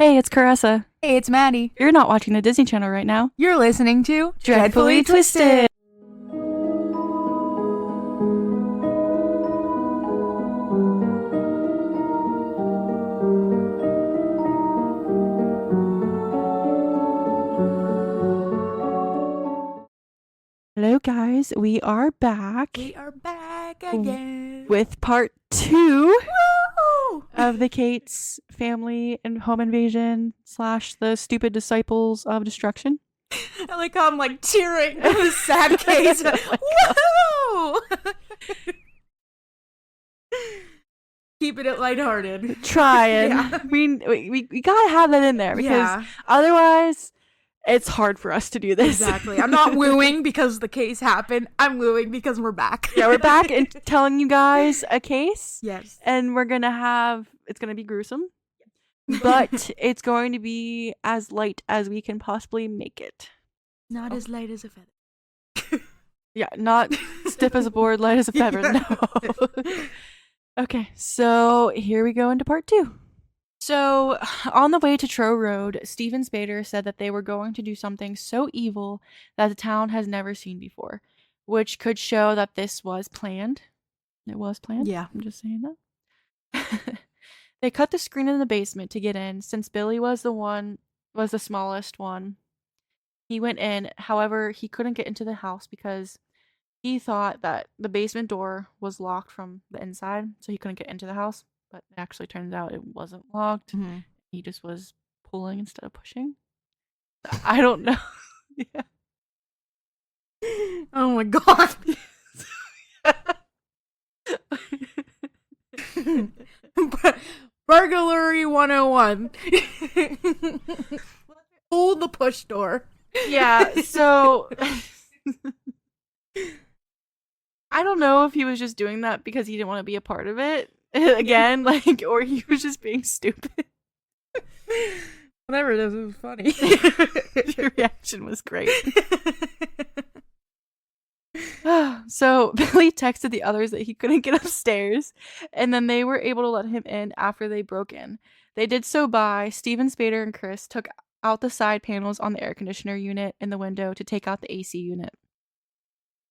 Hey, it's Caressa. Hey, it's Maddie. You're not watching the Disney Channel right now. You're listening to Dreadfully Twisted. Hello, guys. We are back. We are back again with part 2 Woo! of the Cates family and home invasion / the stupid disciples of destruction. I like how I'm like cheering for the sad case. Oh Woo! Keeping it lighthearted. Trying. Yeah. We gotta have that in there because otherwise it's hard for us to do this. Exactly. I'm not wooing because the case happened. I'm wooing because we're back. Yeah, we're back and telling you guys a case. Yes. And it's gonna be gruesome. But it's going to be as light as we can possibly make it. Not as light as a feather. Yeah, not stiff as a board, light as a feather. Yeah. No. Okay, so here we go into part 2. So, on the way to Trow Road, Stephen Spader said that they were going to do something so evil that the town has never seen before, which could show that this was planned. It was planned? Yeah. I'm just saying that. They cut the screen in the basement to get in, since Billy was the smallest one. He went in, however, he couldn't get into the house because he thought that the basement door was locked from the inside, so he couldn't get into the house. But it actually turns out it wasn't locked. Mm-hmm. He just was pulling instead of pushing. I don't know. Yeah. Oh my god. Burglary 101. Hold the push door. Yeah, so I don't know if he was just doing that because he didn't want to be a part of it again, or he was just being stupid. Whatever it is, it was funny. Your reaction was great. So Billy texted the others that he couldn't get upstairs, and then they were able to let him in after they broke in. They did so by Steven Spader and Chris took out the side panels on the air conditioner unit in the window to take out the AC unit.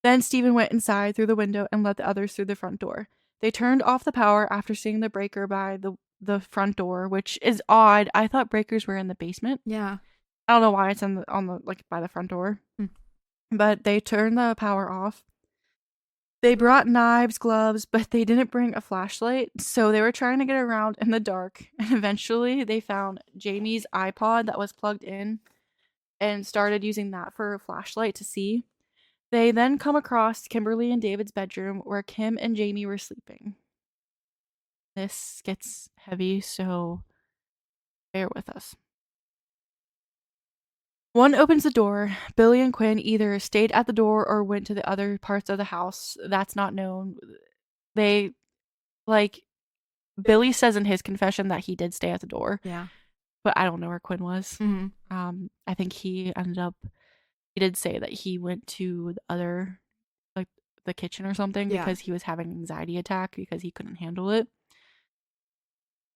Then Steven went inside through the window and let the others through the front door. They turned off the power after seeing the breaker by the front door, which is odd. I thought breakers were in the basement. Yeah. I don't know why it's on the by the front door. But they turned the power off. They brought knives, gloves, but they didn't bring a flashlight, so they were trying to get around in the dark, and eventually they found Jaimie's iPod that was plugged in and started using that for a flashlight to see. They then come across Kimberly and David's bedroom where Kim and Jaimie were sleeping. This gets heavy, so bear with us. One opens the door. Billy and Quinn either stayed at the door or went to the other parts of the house. That's not known. Billy says in his confession that he did stay at the door. Yeah. But I don't know where Quinn was. Mm-hmm. I think he did say that he went to the other, the kitchen or something, because he was having an anxiety attack because he couldn't handle it.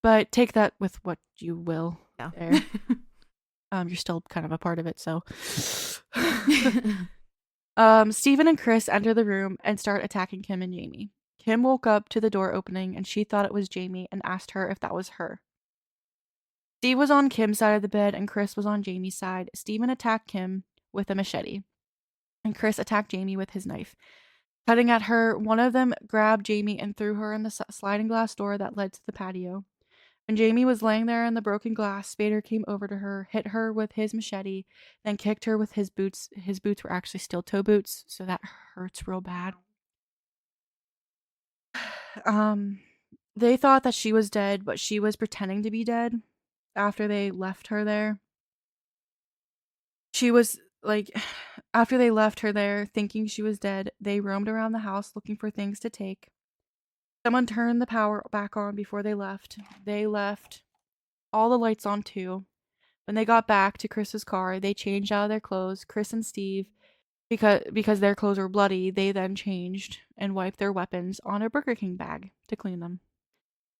But take that with what you will. Yeah. There. You're still kind of a part of it, so. Stephen and Chris enter the room and start attacking Kim and Jaimie. Kim woke up to the door opening and she thought it was Jaimie and asked her if that was her. Steve was on Kim's side of the bed and Chris was on Jaimie's side. Stephen attacked Kim with a machete, and Chris attacked Jaimie with his knife. Cutting at her, one of them grabbed Jaimie and threw her in the sliding glass door that led to the patio. When Jaimie was laying there in the broken glass, Spader came over to her, hit her with his machete, then kicked her with his boots. His boots were actually steel toe boots, so that hurts real bad. They thought that she was dead, but she was pretending to be dead after they left her there. After they left her there, thinking she was dead, they roamed around the house looking for things to take. Someone turned the power back on before they left. They left all the lights on too. When they got back to Chris's car, they changed out of their clothes. Chris and Steve, because their clothes were bloody, they then changed and wiped their weapons on a Burger King bag to clean them.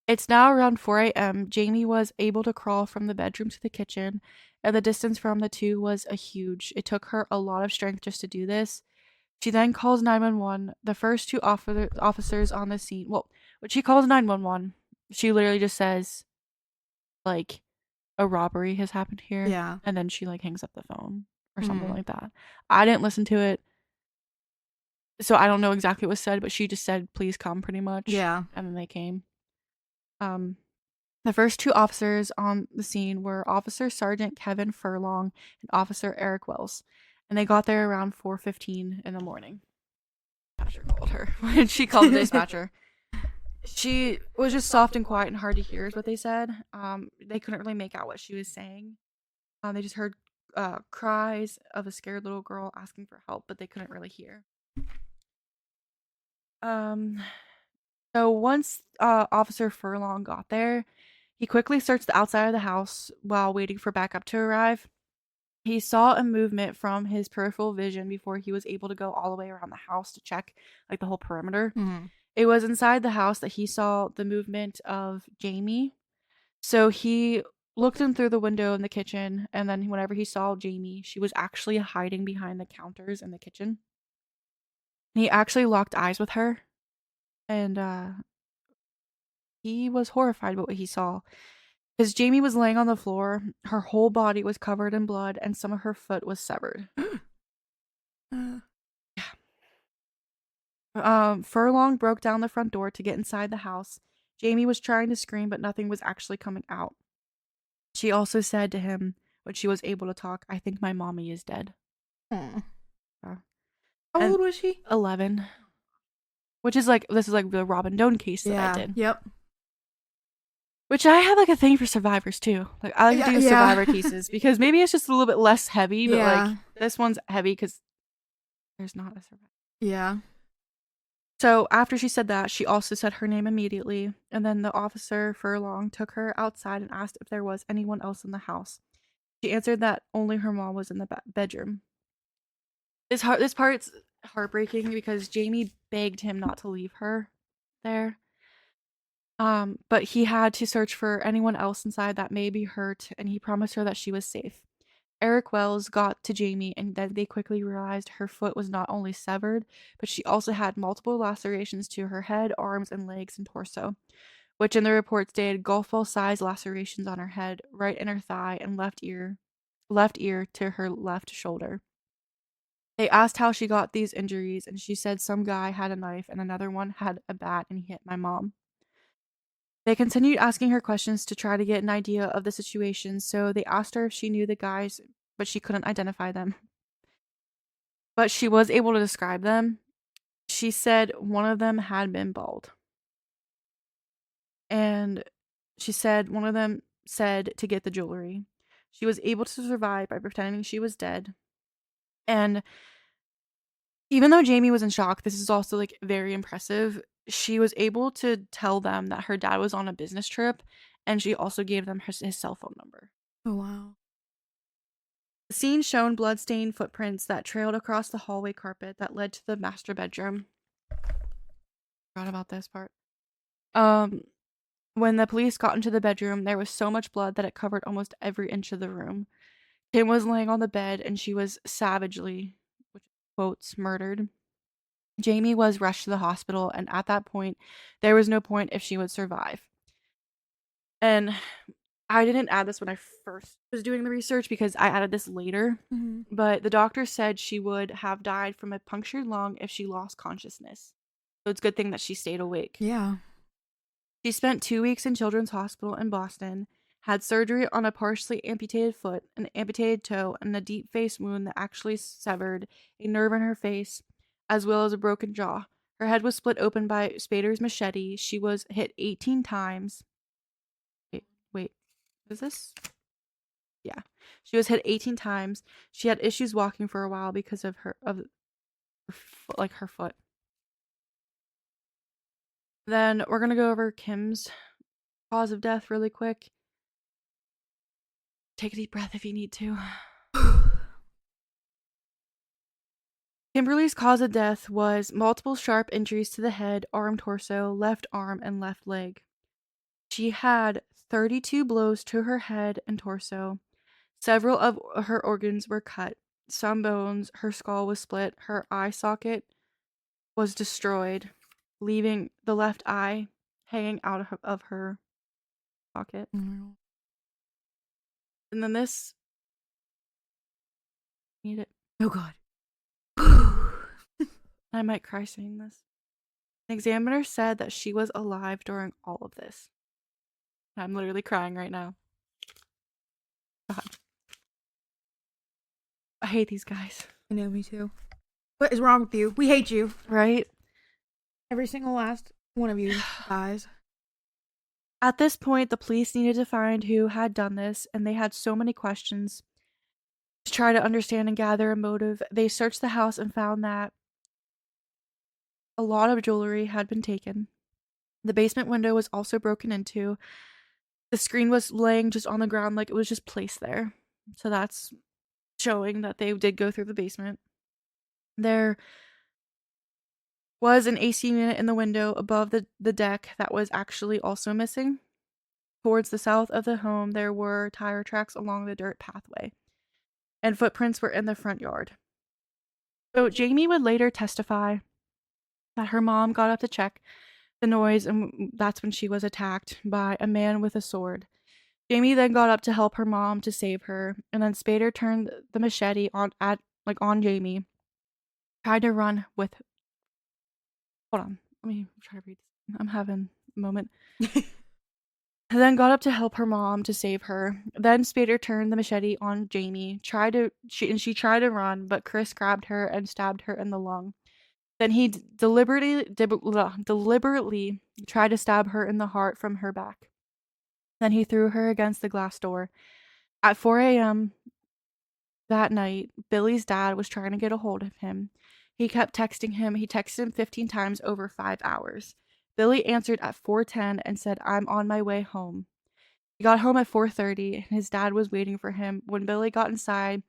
It's now around 4 a.m. Jaimie was able to crawl from the bedroom to the kitchen, and the distance from the two was a huge. It took her a lot of strength just to do this. She then calls 911. The first two officers on the scene, well, when she calls 911, she literally just says, like, a robbery has happened here, Yeah. and then she, like, hangs up the phone or something Mhm. like that. I didn't listen to it, so I don't know exactly what was said, but she just said, "Please come," pretty much, Yeah. and then they came. Um, the first two officers on the scene were Officer Sergeant Kevin Furlong and Officer Eric Wells, and they got there around 4:15 in the morning. Dispatcher called her when she called the dispatcher. She was just soft and quiet and hard to hear, is what they said. They couldn't really make out what she was saying. They just heard cries of a scared little girl asking for help, but they couldn't really hear. Um, so once Officer Furlong got there, he quickly searched the outside of the house while waiting for backup to arrive. He saw a movement from his peripheral vision before he was able to go all the way around the house to check like the whole perimeter. Mhm. It was inside the house that he saw the movement of Jaimie. So he looked in through the window in the kitchen, and then whenever he saw Jaimie, she was actually hiding behind the counters in the kitchen. He actually locked eyes with her, and he was horrified by what he saw. Because Jaimie was laying on the floor, her whole body was covered in blood, and some of her foot was severed. Uh, Furlong broke down the front door to get inside the house. Jaimie was trying to scream, but nothing was actually coming out. She also said to him, when she was able to talk, "I think my mommy is dead." How Uh, and old was she? 11, which is like, this is like the Robin Doan case that I Yeah. did. Yep. Which I have like a thing for survivors too. Like I like to Yeah. do Yeah. survivor cases because maybe it's just a little bit less heavy, but like Yeah. this one's heavy because there's not a survivor. Yeah. So after she said that, she also said her name immediately, and then the officer Furlong took her outside and asked if there was anyone else in the house. She answered that only her mom was in the bedroom. This part's heartbreaking because Jaimie begged him not to leave her there. But he had to search for anyone else inside that may be hurt, and he promised her that she was safe. Eric Wells got to Jaimie, and then they quickly realized her foot was not only severed, but she also had multiple lacerations to her head, arms, and legs and torso, which in the report stated golf ball sized lacerations on her head, right inner thigh, and left ear to her left shoulder. They asked how she got these injuries, and she said some guy had a knife and another one had a bat and he hit my mom. They continued asking her questions to try to get an idea of the situation, so they asked her if she knew the guys, but she couldn't identify them. But she was able to describe them. She said one of them had been bald. And she said one of them said to get the jewelry. She was able to survive by pretending she was dead. And even though Jaimie was in shock, this is also like very impressive. She was able to tell them that her dad was on a business trip, and she also gave them his cell phone number. Oh wow. The scene showed blood-stained footprints that trailed across the hallway carpet that led to the master bedroom. Forgot about this part. Um, when the police got into the bedroom, there was so much blood that it covered almost every inch of the room. Kim was laying on the bed and she was savagely, which quotes, murdered. Jaimie was rushed to the hospital, and at that point, there was no point if she would survive. And I didn't add this when I first was doing the research because I added this later, Mhm. but the doctor said she would have died from a punctured lung if she lost consciousness. So it's a good thing that she stayed awake. Yeah. She spent 2 weeks in Children's Hospital in Boston, had surgery on a partially amputated foot, an amputated toe, and a deep face wound that actually severed a nerve in her face, as well as a broken jaw. Her head was split open by Spader's machete. She was hit 18 times. Wait, is this? Yeah. She was hit 18 times. She had issues walking for a while because of her foot, like her foot. Then we're going to go over Kim's cause of death really quick. Take a deep breath if you need to. Kimberly's cause of death was multiple sharp injuries to the head, arm, torso, left arm, and left leg. She had 32 blows to her head and torso. Several of her organs were cut, some bones, her skull was split, her eye socket was destroyed, leaving the left eye hanging out of her socket. Oh And then this, need it. God. I might cry saying this. An examiner said that she was alive during all of this. I'm literally crying right now. God. I hate these guys. I know, me too. What is wrong with you? We hate you. Right? Every single last one of you guys. At this point, the police needed to find who had done this, and they had so many questions to try to understand and gather a motive. They searched the house and found that a lot of jewelry had been taken. The basement window was also broken into. The screen was laying just on the ground, like it was just placed there. So that's showing that they did go through the basement. There was an AC unit in the window above the deck that was actually also missing. Towards the south of the home, there were tire tracks along the dirt pathway, and footprints were in the front yard. So Jaimie would later testify that her mom got up to check the noise, and that's when she was attacked by a man with a sword. Jaimie then got up to help her mom to save her, and then Spader turned the machete on Jaimie, tried to run with. Hold on, let me try to read this. I'm having a moment. And then got up to help her mom to save her. Then Spader turned the machete on Jaimie, she tried to run, but Chris grabbed her and stabbed her in the lung. Then he deliberately tried to stab her in the heart from her back. Then he threw her against the glass door. At 4 a.m. that night, Billy's dad was trying to get a hold of him. He kept texting him. He texted him 15 times over 5 hours. Billy answered at 4:10 and said, "I'm on my way home." He got home at 4:30 and his dad was waiting for him. When Billy got inside,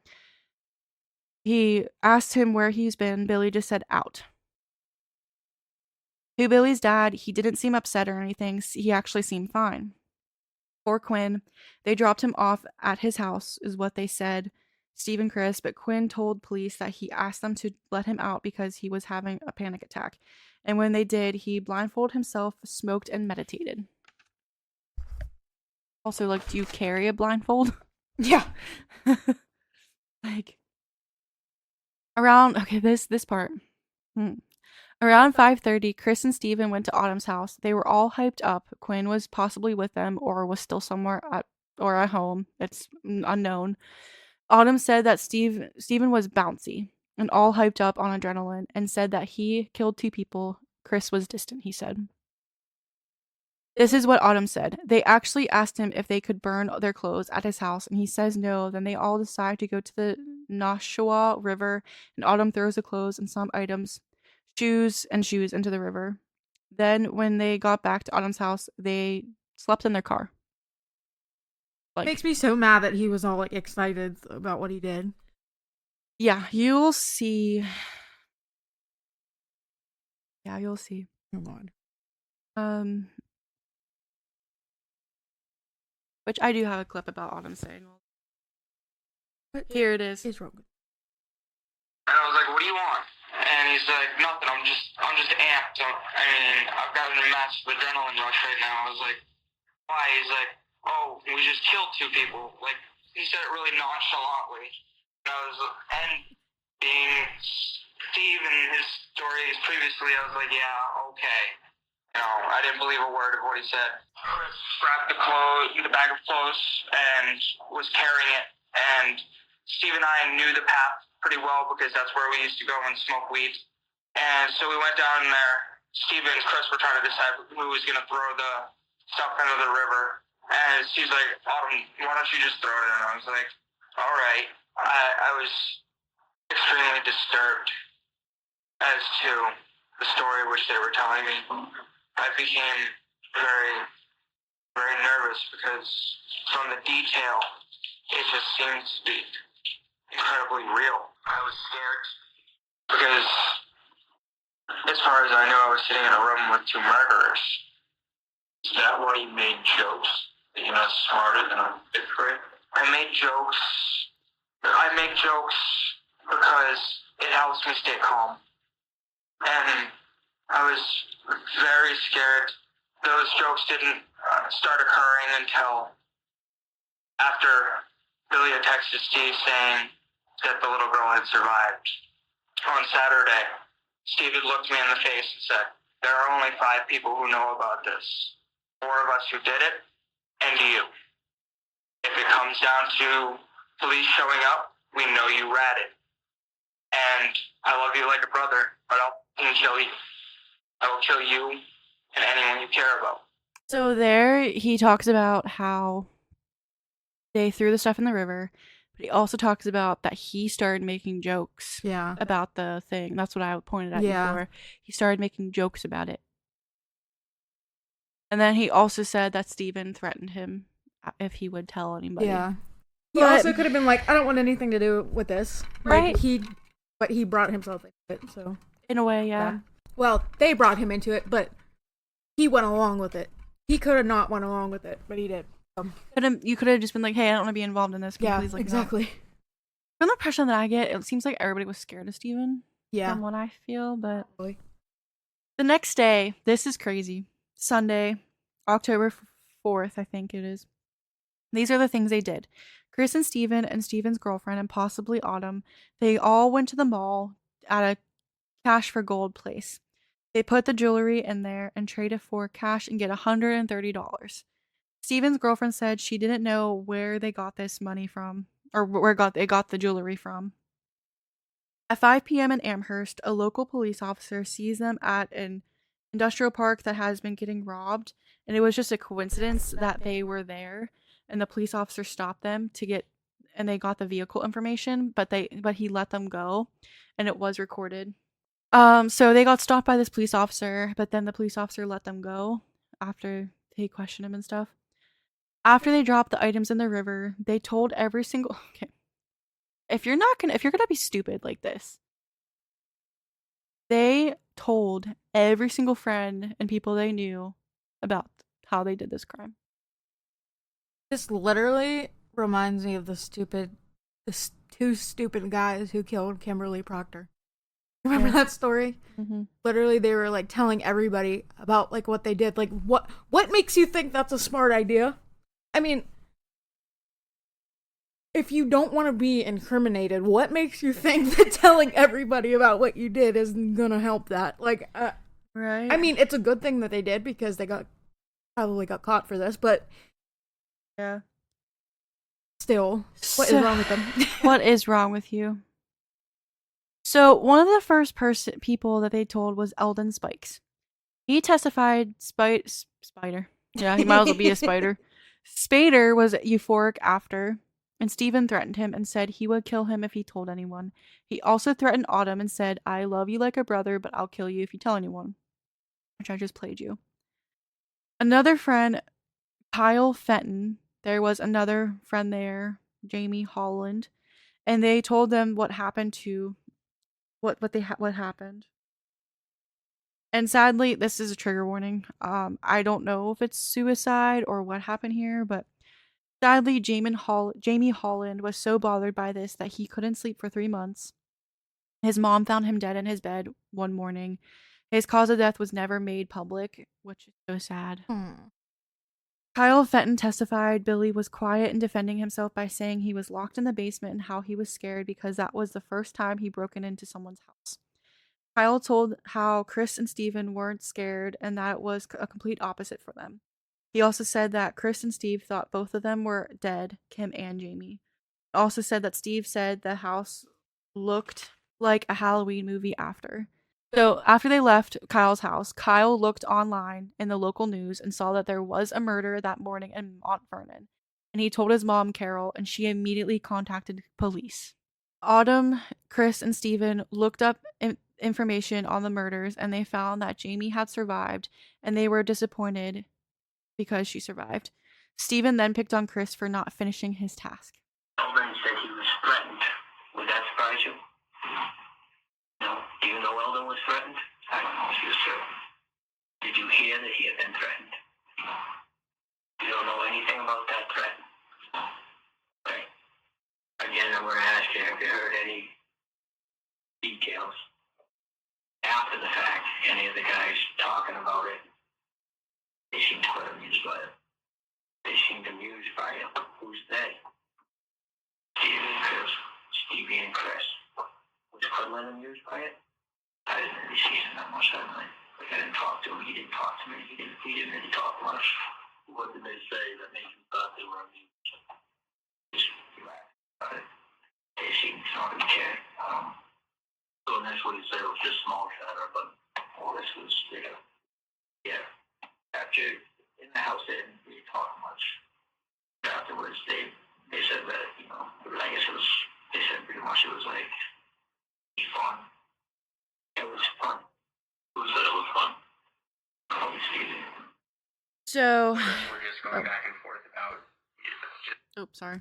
he asked him where he's been. Billy just said, "Out." To Billy's dad, he didn't seem upset or anything. He actually seemed fine. Poor Quinn. They dropped him off at his house, is what they said, Steve and Chris, but Quinn told police that he asked them to let him out because he was having a panic attack. And when they did, he blindfolded himself, smoked, and meditated. Also, like, do you carry a blindfold? Yeah. Like, around, okay, this part. Around 5:30, Chris and Steven went to Autumn's house. They were all hyped up. Quinn was possibly with them or was still somewhere at home. It's unknown. Autumn said that Steven was bouncy and all hyped up on adrenaline and said that he killed 2 people. Chris was distant, he said. This is what Autumn said. They actually asked him if they could burn their clothes at his house, and he says no. Then they all decide to go to the Nashua River, and Autumn throws the clothes and some items, shoes into the river. Then, when they got back to Autumn's house, they slept in their car. Like, Makes me so mad that he was all like excited about what he did. yeah, you'll see. Yeah, you'll see. Oh God. Which I do have a clip about Autumn saying. What Here it is. is wrong? And I was like, "What do you want?" And he's like, "Nothing. I'm just amped. I've got a massive adrenaline rush right now." I was like, "Why?" He's like, "Oh, we just killed 2 people." Like, he said it really nonchalantly. And being Steve and his stories previously, I was like, "Yeah, okay." I didn't believe a word of what he said. Chris grabbed the bag of clothes, and was carrying it. And Steve and I knew the path pretty well because that's where we used to go and smoke weed. And so we went down there. Steve and Chris were trying to decide who was going to throw the stuff into the river. And Steve's like, "Autumn, why don't you just throw it in?" I was like, "All right." I was extremely disturbed as to the story which they were telling me. I became very, very nervous because from the detail, it just seemed to be incredibly real. I was scared because, as far as I knew, I was sitting in a room with 2 murderers. Is that why you made jokes? That you're not smarter than a fifth grade? I make jokes because it helps me stay calm. And I was very scared. Those jokes didn't start occurring until after Billy had texted Steve saying that the little girl had survived. On Saturday, Steve had looked me in the face and said, there are only 5 people who know about this. 4 of us who did it, and you. If it comes down to police showing up, we know you ratted. And I love you like a brother, but I'll kill you. I will kill you and anyone you care about. So there he talks about how they threw the stuff in the river, but he also talks about that he started making jokes Yeah. about the thing. That's what I pointed at Yeah. before. He started making jokes about it. And then he also said that Steven threatened him if he would tell anybody. Yeah. He But- also could have been like, I don't want anything to do with this. Right. Like, but he brought himself into it, so. In a way, yeah. Well, they brought him into it, but he went along with it. He could have not went along with it, but he did. You could have just been like, hey, I don't want to be involved in this. Can you Yeah, please, like, exactly. not? From the impression that I get, it seems like everybody was scared of Steven. Yeah. From what I feel, but Probably. the next day, this is crazy. Sunday, October 4th, I think it is. These are the things they did. Chris and Steven and Steven's girlfriend and possibly Autumn, they all went to the mall at a cash for gold place. They put the jewelry in there and traded for cash and get $130. Steven's girlfriend said she didn't know where they got this money from, or they got the jewelry from. At 5 p.m. in Amherst, a local police officer sees them at an industrial park that has been getting robbed, and it was just a coincidence that they were there, and the police officer stopped them and they got the vehicle information, but he let them go, and it was recorded. So they got stopped by this police officer, but then the police officer let them go after they questioned him and stuff. After they dropped the items in the river, they told every single okay. If you're gonna be stupid like this, they told every single friend and people they knew about how they did this crime. This literally reminds me of the 2 stupid guys who killed Kimberly Proctor. Remember that story? Mm-hmm. Literally, they were like telling everybody about like what they did. Like, what makes you think that's a smart idea? I mean, if you don't want to be incriminated, what makes you think that telling everybody about what you did isn't gonna help that? Like, right? I mean, it's a good thing that they did because they probably got caught for this, but yeah. Still, what is wrong with them? What is wrong with you? So one of the first people that they told was Eldon Spikes. He testified Spider. Yeah, he might as well be a spider. Spader was euphoric after, and Steven threatened him and said he would kill him if he told anyone. He also threatened Autumn and said, I love you like a brother, but I'll kill you if you tell anyone. Which I just played you. Another friend, Kyle Fenton, there was another friend there, Jaimie Holland, and they told them what happened to what happened. And sadly, this is a trigger warning. I don't know if it's suicide or what happened here, but sadly, Jaimie Holland was so bothered by this that he couldn't sleep for 3 months. His mom found him dead in his bed one morning. His cause of death was never made public, which is so sad. Kyle Fenton testified Billy was quiet in defending himself by saying he was locked in the basement and how he was scared because that was the first time he broken into someone's house. Kyle told how Chris and Steven weren't scared and that it was a complete opposite for them. He also said that Chris and Steve thought both of them were dead, Kim and Jaimie. Also said that Steve said the house looked like a Halloween movie after. So after they left Kyle's house, Kyle looked online in the local news and saw that there was a murder that morning in Mount Vernon. And he told his mom, Carol, and she immediately contacted police. Autumn, Chris, and Steven looked up information on the murders and they found that Jaimie had survived and they were disappointed because she survived. Steven then picked on Chris for not finishing his task. Eldon said he was threatened. Would that surprise you? No. Do you know Eldon was threatened? I don't know if you, sir. Did you hear that he had been threatened? don't know anything about that threat. Okay. Again, I'm going to ask you, have you heard any details after the fact? Any of the guys talking about it? They seem quite amused by it. They seemed amused by it. Who's they? Stevie and Chris. Stevie and Chris. Was Quinlan amused by it? I didn't really see him that much that night. Like, I didn't talk to him. He didn't talk to me. We didn't really talk much. What did they say that made you thought they were amused? Just relaxed about it. They seemed to not really care. So initially they said it was just small chatter, but all this was, yeah. After, in the house, they didn't really talk much. Afterwards, they said that, I guess it was, they said pretty much it was like, fun. It was fun. Who said it was fun? Obviously. So, We're just going back and forth about. sorry.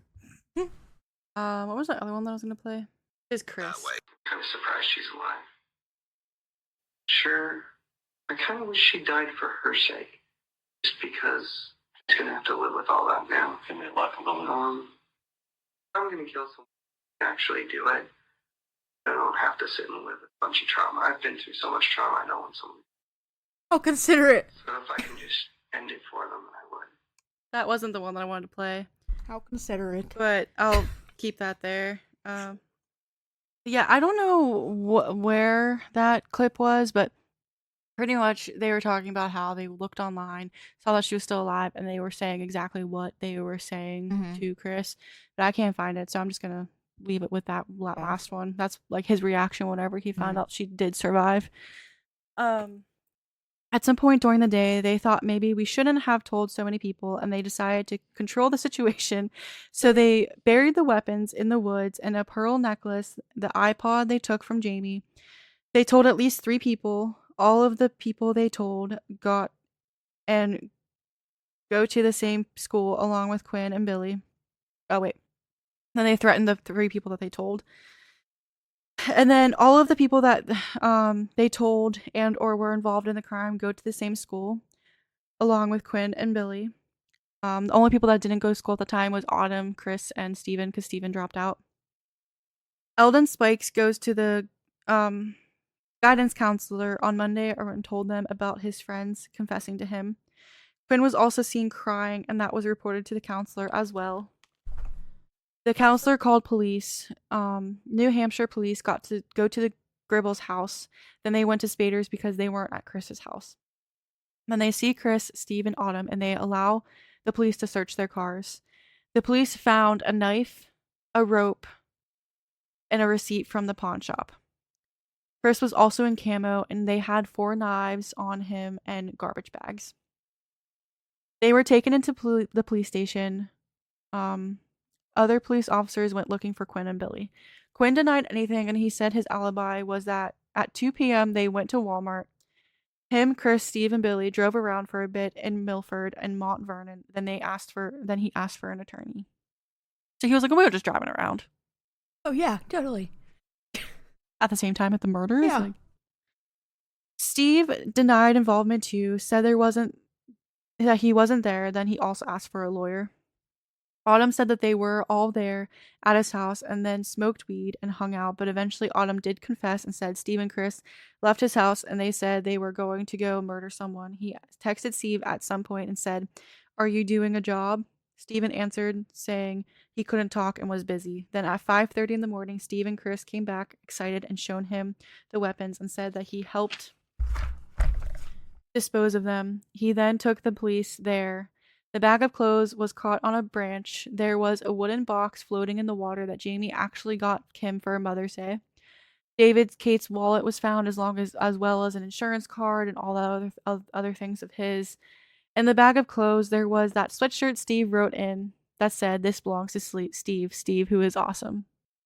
What was the other one that I was gonna play? Is Chris. Kind of surprised she's alive. Sure. I kind of wish she died for her sake. Just because she's gonna have to live with all that now. And they're lucky. I'm gonna kill someone who can actually do it. I don't have to sit and live with a bunch of trauma. I've been through so much trauma. I know when someone. Oh, consider it. So if I can just end it for them, I would. That wasn't the one that I wanted to play, How considerate. but I'll keep that there. Yeah, I don't know where that clip was, but pretty much they were talking about how they looked online, saw that she was still alive, and they were saying exactly what they were saying to Chris. But I can't find it, so I'm just gonna leave it with that last one. That's like his reaction whenever he found out she did survive. At some point during the day, they thought maybe we shouldn't have told so many people, and they decided to control the situation. So they buried the weapons in the woods and a pearl necklace, the iPod they took from Jaimie. They told at least 3 people. All of the people they told got and go to the same school along with Quinn and Billy. Oh, wait. Then they threatened the 3 people that they told. And then all of the people that they told and or were involved in the crime go to the same school along with Quinn and Billy. The only people that didn't go to school at the time was Autumn, Chris, and Steven, because Steven dropped out. Eldon Spikes goes to the guidance counselor on Monday and told them about his friends confessing to him. Quinn was also seen crying, and that was reported to the counselor as well. The counselor called police. New Hampshire police got to go to the Gribble's house. Then they went to Spader's because they weren't at Chris's house. Then they see Chris, Steve, and Autumn, and they allow the police to search their cars. The police found a knife, a rope, and a receipt from the pawn shop. Chris was also in camo, and they had 4 knives on him and garbage bags. They were taken into the police station. Other police officers went looking for Quinn and Billy. Quinn denied anything, and he said his alibi was that at 2 p.m. they went to Walmart. Him, Chris, Steve, and Billy drove around for a bit in Milford and Mount Vernon. Then he asked for an attorney. So he was like, "Oh, we were just driving around." Oh yeah, totally. At the same time at the murders. Yeah. Like, Steve denied involvement too. Said that he wasn't there. Then he also asked for a lawyer. Autumn said that they were all there at his house and then smoked weed and hung out, but eventually Autumn did confess and said Steve and Chris left his house and they said they were going to go murder someone. He texted Steve at some point and said, "Are you doing a job?" Steven answered, saying he couldn't talk and was busy. Then at 5:30 in the morning, Steve and Chris came back excited and shown him the weapons and said that he helped dispose of them. He then took the police there. The bag of clothes was caught on a branch. There was a wooden box floating in the water that Jaimie actually got Kim for Mother's Day. David Cates' wallet was found as well as an insurance card and all the other things of his. In the bag of clothes, there was that sweatshirt Steve wrote in that said, "This belongs to Steve, who is awesome."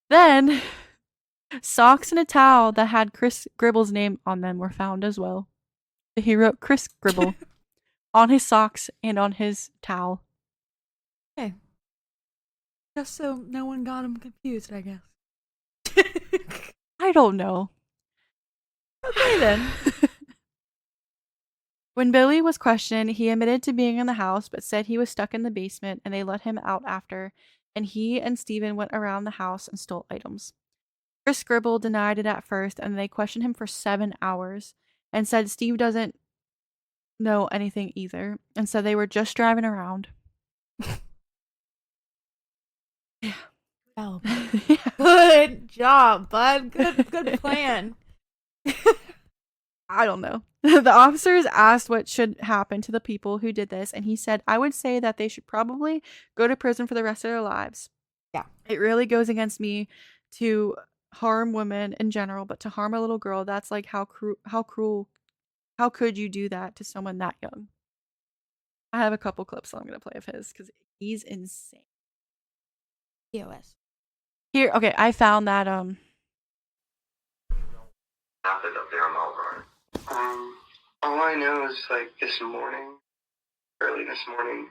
Then, socks and a towel that had Chris Gribble's name on them were found as well. He wrote Chris Gribble on his socks and on his towel. Okay. Just so no one got him confused, I guess. I don't know. Okay then. When Billy was questioned, he admitted to being in the house but said he was stuck in the basement and they let him out after, and he and Steven went around the house and stole items. Chris Scribble denied it at first and they questioned him for 7 hours and said Steve doesn't know anything either and said they were just driving around. Yeah. Oh, Yeah. good job, bud. Good plan. I don't know. The officers asked what should happen to the people who did this, and he said, I would say that they should probably go to prison for the rest of their lives. Yeah. It really goes against me to harm women in general, but to harm a little girl, that's like how cruel, how could you do that to someone that young? I have a couple clips that I'm going to play of his because he's insane. POS. Here, okay, I found that, Happened up there on Melbourne. All I know is like early this morning,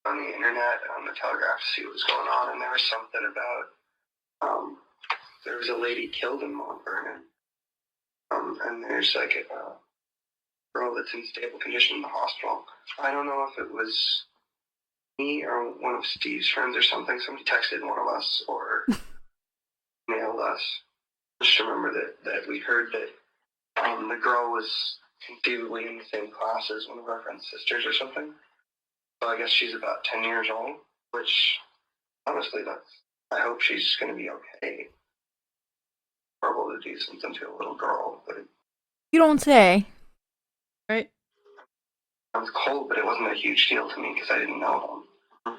on the internet, on the Telegraph, to see what was going on, and there was something about there was a lady killed in Mount Vernon, and there's like a girl that's in stable condition in the hospital. I don't know if it was me or one of Steve's friends or something. Somebody texted one of us or mailed us. Just remember that we heard that the girl was conceivably in the same class as one of our friend's sisters or something. So I guess she's about 10 years old, which honestly, I hope she's going to be okay. Horrible to do something to a little girl, but You don't say. right? I was cold, but it wasn't a huge deal to me because I didn't know them.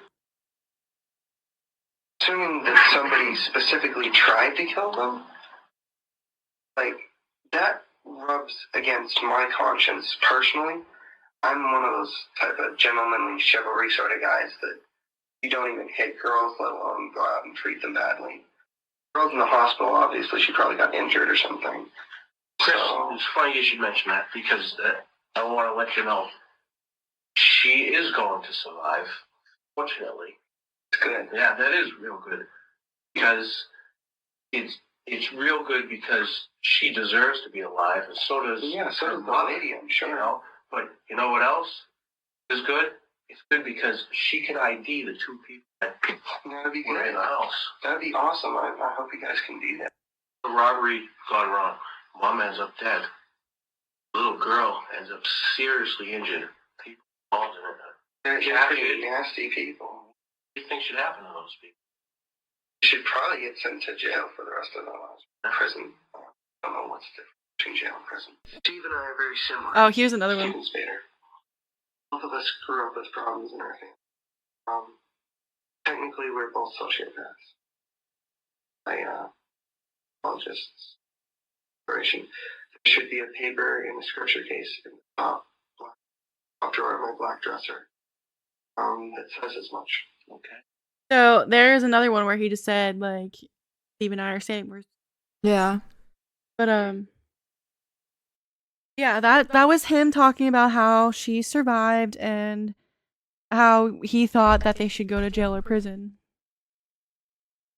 Assuming that somebody specifically tried to kill them, like, that rubs against my conscience personally. I'm one of those type of gentlemanly chivalry sort of guys that you don't even hit girls, let alone go out and treat them badly. Girls in the hospital, obviously, she probably got injured or something. Chris, So, it's funny you should mention that because I want to let you know she is going to survive. Fortunately, it's good. yeah, that is real good because it's real good because she deserves to be alive, and so does So her does the mother, lady, I'm sure. you know. But you know what else is good? It's good because she can ID the two people that That'd be were good. in the house. That'd be awesome. I hope you guys can do that. The robbery gone wrong. Mom ends up dead. Little girl ends up seriously injured. People involved in it. They're pretty nasty people. What do you think should happen to those people? You should probably get sent to jail for the rest of their lives. Prison. I don't know what's different between jail and prison. Steve and I are very similar. Oh, here's another one. Steven Spader. Both of us grew up with problems in our family. Technically, we're both sociopaths. Apologists. There should be a paper in the scripture case in the top drawer of my black dresser that says as much. Okay. So there's another one where he just said, like, Steve and I are saying we're, Yeah. but, yeah, that was him talking about how she survived and how he thought that they should go to jail or prison.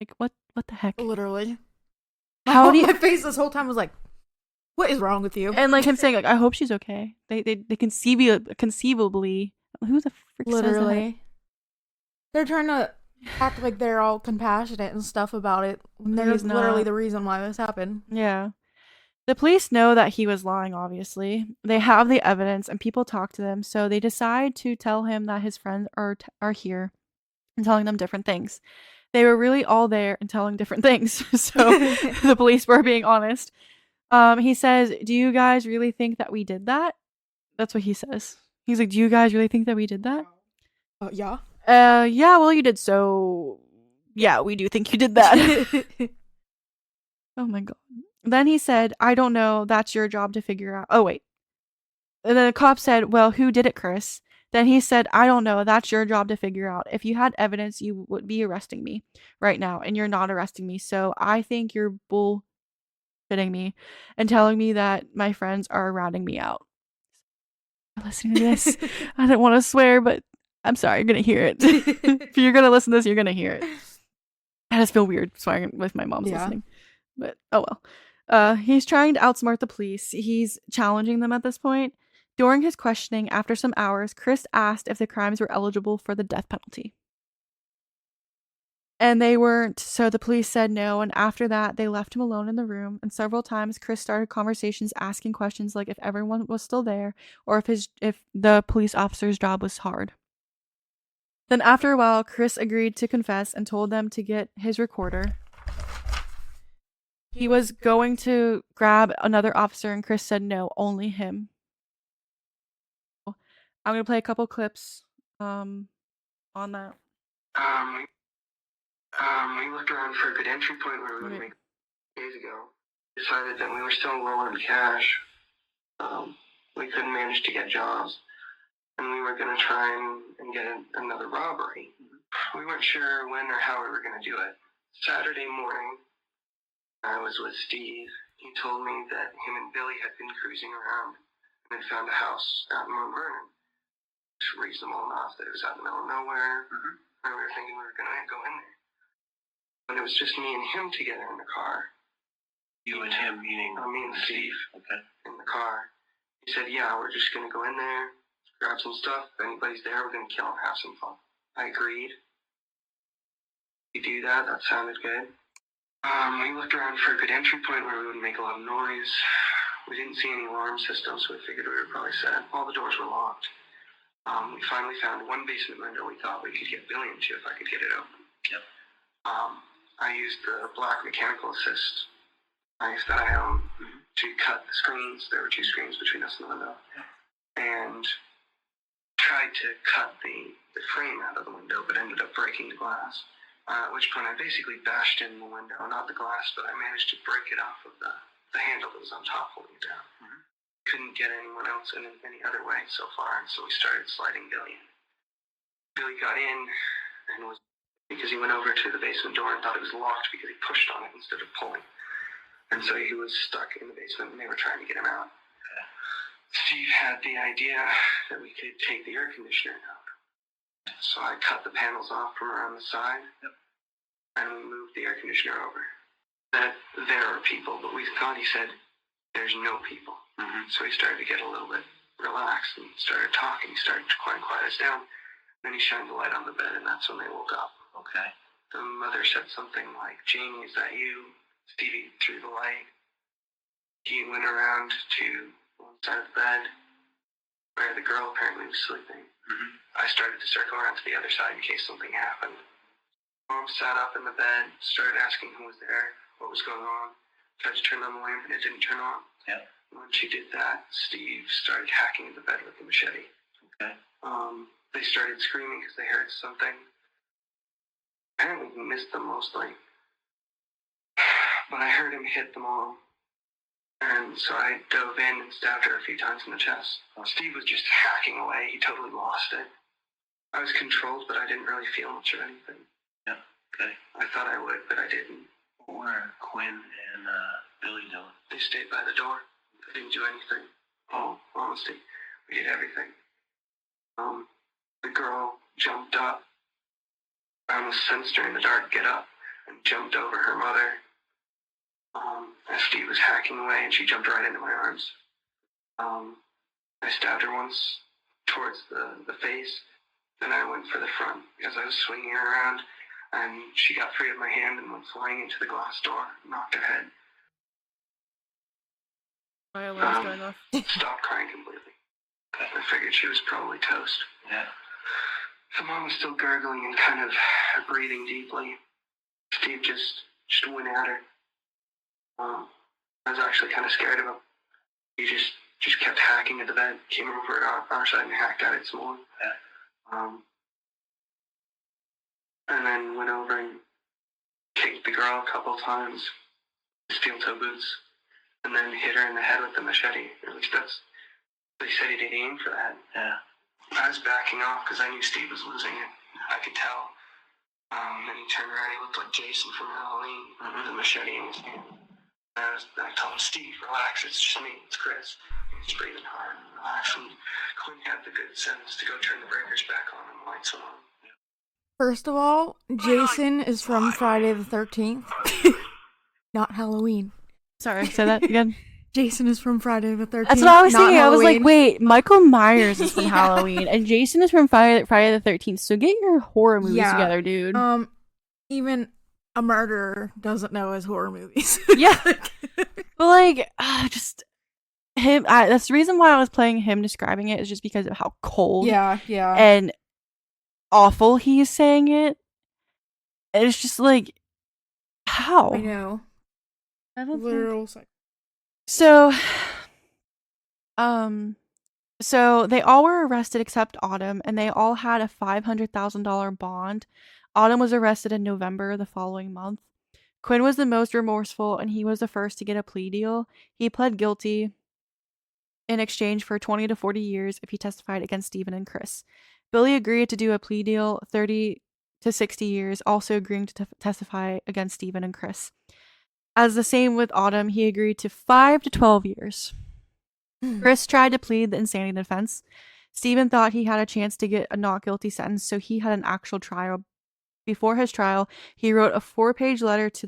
Like, what the heck? Literally. How do you- My face this whole time was like, what is wrong with you? And like him saying, like, I hope she's okay. They conceivably, who the frick says that? Literally. They're trying to act like they're all compassionate and stuff about it. When they're He's literally not. the reason why this happened. Yeah. The police know that he was lying, obviously. They have the evidence and people talk to them, so they decide to tell him that his friends are here and telling them different things. They were really all there and telling different things, so the police were being honest. He says, do you guys really think that we did that? That's what he says. He's like, do you guys really think that we did that? Yeah. Yeah, well, you did, so yeah, we do think you did that. Oh my god. Then he said, I don't know, that's your job to figure out. Oh, wait. And then the cop said, well, who did it, Chris? Then he said, I don't know, that's your job to figure out. If you had evidence, you would be arresting me right now, and you're not arresting me, so I think you're bullshitting me and telling me that my friends are ratting me out. Listening to this, I don't want to swear, but I'm sorry, you're gonna hear it. If you're gonna listen to this, you're gonna hear it. I just feel weird swearing with my mom's listening. But oh well. He's trying to outsmart the police. He's challenging them at this point During his questioning, after some hours, Chris asked if the crimes were eligible for the death penalty. And they weren't, so the police said no, and after that, they left him alone in the room, and several times Chris started conversations asking questions like if everyone was still there, or if the police officer's job was hard. Then after a while, Chris agreed to confess and told them to get his recorder. He was going to grab another officer, and Chris said no, only him. I'm going to play a couple clips on that. We looked around for a good entry point where we would make days ago. Decided that we were still low on cash. We couldn't manage to get jobs. And we were going to try and get another robbery. We weren't sure when or how we were going to do it. Saturday morning, I was with Steve. He told me that him and Billy had been cruising around and had found a house out in Mount Vernon. It was reasonable enough that it was out in the middle of nowhere. And we were thinking we were going to go in there. But it was just me and him together in the car. You and him meaning? Me and Steve. Okay. In the car. He said, yeah, we're just going to go in there, grab some stuff. If anybody's there, we're going to kill them, have some fun. I agreed. We do that. That sounded good. We looked around for a good entry point where we wouldn't make a lot of noise. We didn't see any alarm systems, so we figured we were probably set. All the doors were locked. We finally found one basement window we thought we could get Billy into if I could get it open. Yep. I used the black mechanical assist knife that I own to cut the screens. There were 2 screens between us and the window. And tried to cut the frame out of the window, but ended up breaking the glass. At which point I basically bashed in the window, not the glass, but I managed to break it off of the handle that was on top holding it down. Couldn't get anyone else in any other way so far, and so we started sliding Billy in. Billy got in and was, because he went over to the basement door and thought it was locked because he pushed on it instead of pulling. And so he was stuck in the basement and they were trying to get him out. Steve had the idea that we could take the air conditioner out. So I cut the panels off from around the side and we moved the air conditioner over. That there are people, but we thought he said there's no people. So he started to get a little bit relaxed and started talking. He started to quiet us down. Then he shined the light on the bed and that's when they woke up. Okay. The mother said something like, Jaimie, is that you? Stevie threw the light. He went around to one side of the bed where the girl apparently was sleeping. I started to circle around to the other side in case something happened. Mom sat up in the bed, started asking who was there, what was going on. Tried to turn on the lamp and it didn't turn on. Yeah. When she did that, Steve started hacking at the bed with the machete. Okay. They started screaming because they heard something. Apparently he missed them mostly. But I heard him hit them all. And so I dove in and stabbed her a few times in the chest. Steve was just hacking away. He totally lost it. I was controlled, but I didn't really feel much of anything. Yeah. Okay. I thought I would, but I didn't. What were Quinn and Billy doing? They stayed by the door. They didn't do anything. Oh, honesty. We did everything. The girl jumped up. I almost sensed her in the dark get up and jumped over her mother. As Steve was hacking away and she jumped right into my arms. I stabbed her once towards the face. Then I went for the front because I was swinging her around and she got free of my hand and went flying into the glass door, knocked her head. My alarm's going off. Stopped crying completely. I figured she was probably toast. Yeah. So Mom was still gurgling and kind of breathing deeply. Steve just went at her. I was actually kind of scared of him. He just kept hacking at the bed, came over to our side and hacked at it some more. Yeah. And then went over and kicked the girl a couple times, steel toe boots, and then hit her in the head with the machete. At least they said he did aim for that. Yeah. I was backing off because I knew Steve was losing it. I could tell. Then he turned around, he looked like Jason from Halloween with the machete in his hand. I told him, Steve, relax, it's just me, it's Chris. He's breathing hard and relaxed. And Quinn had the good sense to go turn the breakers back on and the lights on. First of all, Jason is from Friday the 13th, not Halloween. Sorry, say that again. Jason is from Friday the 13th. That's what I was thinking. I was like, Halloween. wait, Michael Myers is from Yeah. Halloween, and Jason is from Friday the 13th. So get your horror movies Yeah. together, dude. Even a murderer doesn't know his horror movies. Yeah. But like, just him. That's the reason why I was playing him describing it, is just because of how cold yeah. and awful he is saying it. And it's just like, how? I know. I don't think... Literal. So they all were arrested except Autumn, and they all had a $500,000 bond. Autumn was arrested in November the following month. Quinn was the most remorseful, and he was the first to get a plea deal. He pled guilty in exchange for 20 to 40 years if he testified against Stephen and Chris. Billy agreed to do a plea deal, 30 to 60 years, also agreeing to testify against Stephen and Chris. As the same with Autumn, he agreed to 5 to 12 years. Chris tried to plead the insanity defense. Stephen thought he had a chance to get a not guilty sentence, so he had an actual trial. Before his trial, he wrote a 4-page letter to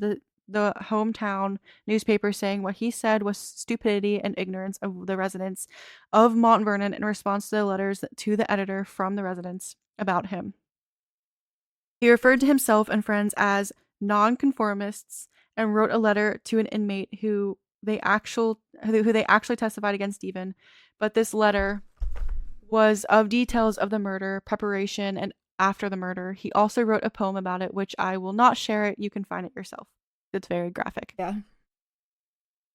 the hometown newspaper saying what he said was stupidity and ignorance of the residents of Mount Vernon in response to the letters to the editor from the residents about him. He referred to himself and friends as nonconformists and wrote a letter to an inmate who they actually testified against Stephen, but this letter was of details of the murder, preparation, and after the murder. He also wrote a poem about it, which I will not share it. You can find it yourself. It's very graphic. Yeah.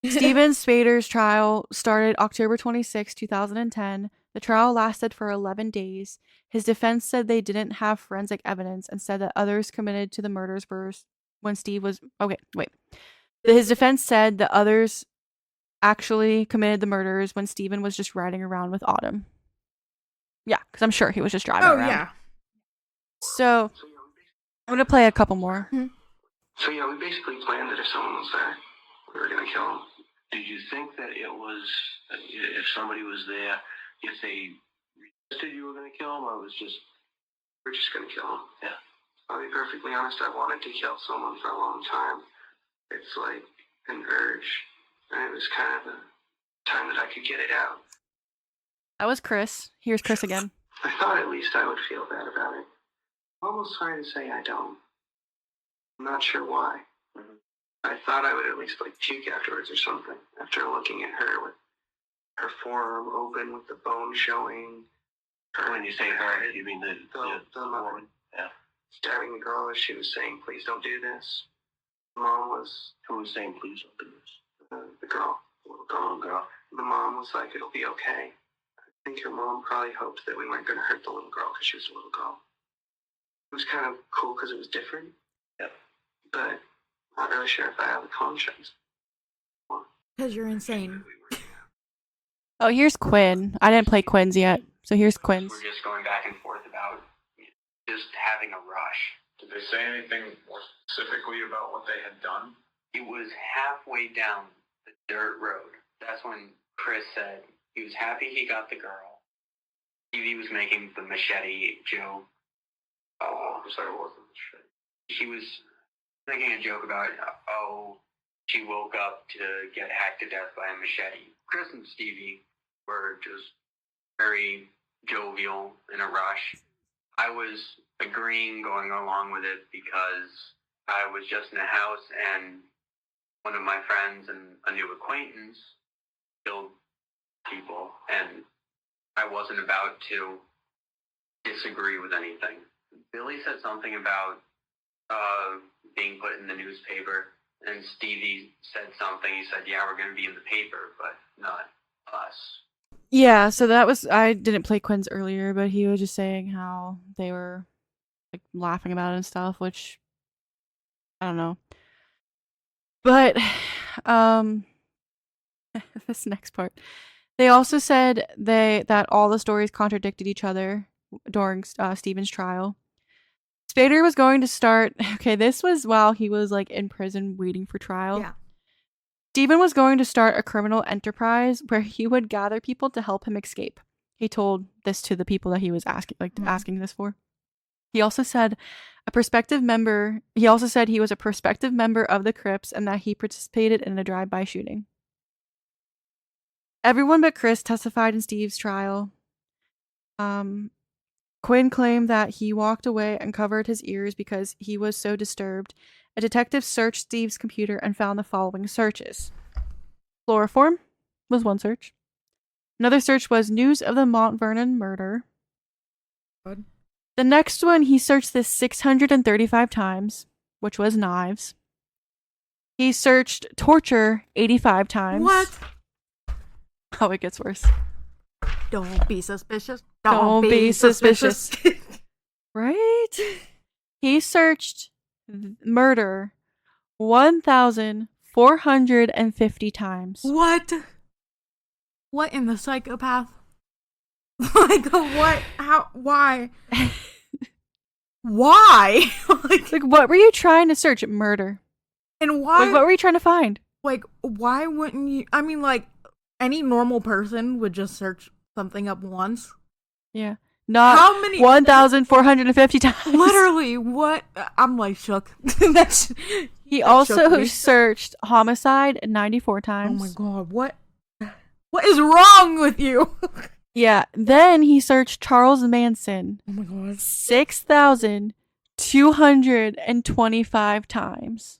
Steven Spader's trial started October 26, 2010. The trial lasted for 11 days. His defense said they didn't have forensic evidence and said that others committed to the murders were when Steve was... Okay, wait. His defense said that others actually committed the murders when Stephen was just riding around with Autumn. Yeah, because I'm sure he was just driving around. Yeah. So, I'm going to play a couple more. So yeah, we basically planned that if someone was there, we were going to kill him. Did you think that it was, if somebody was there, if they resisted, you were going to kill him, or it was just... We're just going to kill him. Yeah. I'll be perfectly honest, I wanted to kill someone for a long time. It's like an urge, and it was kind of the time that I could get it out. That was Chris. Here's Chris again. I thought at least I would feel bad about it. I'm almost sorry to say I don't. I'm not sure why. I thought I would at least like puke afterwards or something, after looking at her with her forearm open with the bone showing. When you say her, you mean the mother. woman? Yeah. Stabbing the girl as she was saying, please don't do this. Mom was... Who was saying, please don't do this? The girl. The little girl. The mom was like, it'll be okay. I think her mom probably hoped that we weren't going to hurt the little girl because she was a little girl. It was kind of cool because it was different. Yep. But not really sure if I have a conscience. Because you're insane. Oh, here's Quinn. I didn't play Quinn's yet, so here's Quinn's. We're just going back and forth about just having a rush. Did they say anything more specifically about what they had done? It was halfway down the dirt road. That's when Chris said he was happy he got the girl. Stevie was making the machete joke. Oh, I'm sorry, what was the machete? He was making a joke about, she woke up to get hacked to death by a machete. Chris and Stevie were just very jovial in a rush. I was agreeing, going along with it, because I was just in a house and one of my friends and a new acquaintance killed people, and I wasn't about to disagree with anything. Billy said something about being put in the newspaper, and Stevie said something. He said, yeah, we're going to be in the paper, but not us. Yeah, so that was... I didn't play Quinn's earlier, but he was just saying how they were like laughing about it and stuff, which I don't know. But this next part. They also said that all the stories contradicted each other during Stephen's trial. Spader was going to start... Okay, this was while he was like in prison waiting for trial. Yeah. Stephen was going to start a criminal enterprise where he would gather people to help him escape. He told this to the people that he was asking this for. He also said he was a prospective member of the Crips and that he participated in a drive-by shooting. Everyone but Chris testified in Steve's trial. Quinn claimed that he walked away and covered his ears because he was so disturbed. A detective searched Steve's computer and found the following searches. Chloroform was one search. Another search was news of the Mount Vernon murder. Good. The next one, he searched this 635 times, which was knives. He searched torture 85 times. What? Oh, it gets worse. Don't be suspicious. Don't be suspicious. Right? He searched murder 1,450 times. What? What in the psychopath? Like, what? How? Why? Why? Like, what were you trying to search? Murder. And why? Like, what were you trying to find? Like, why wouldn't you? I mean, like, any normal person would just search something up once. Yeah. Not How many? 1,450 times. Literally, what? I'm like shook. That's. He that also shook me. searched homicide 94 Oh times. my god, what? What is wrong with you? Yeah. Then he searched Charles Manson Oh my god. 6,225 times.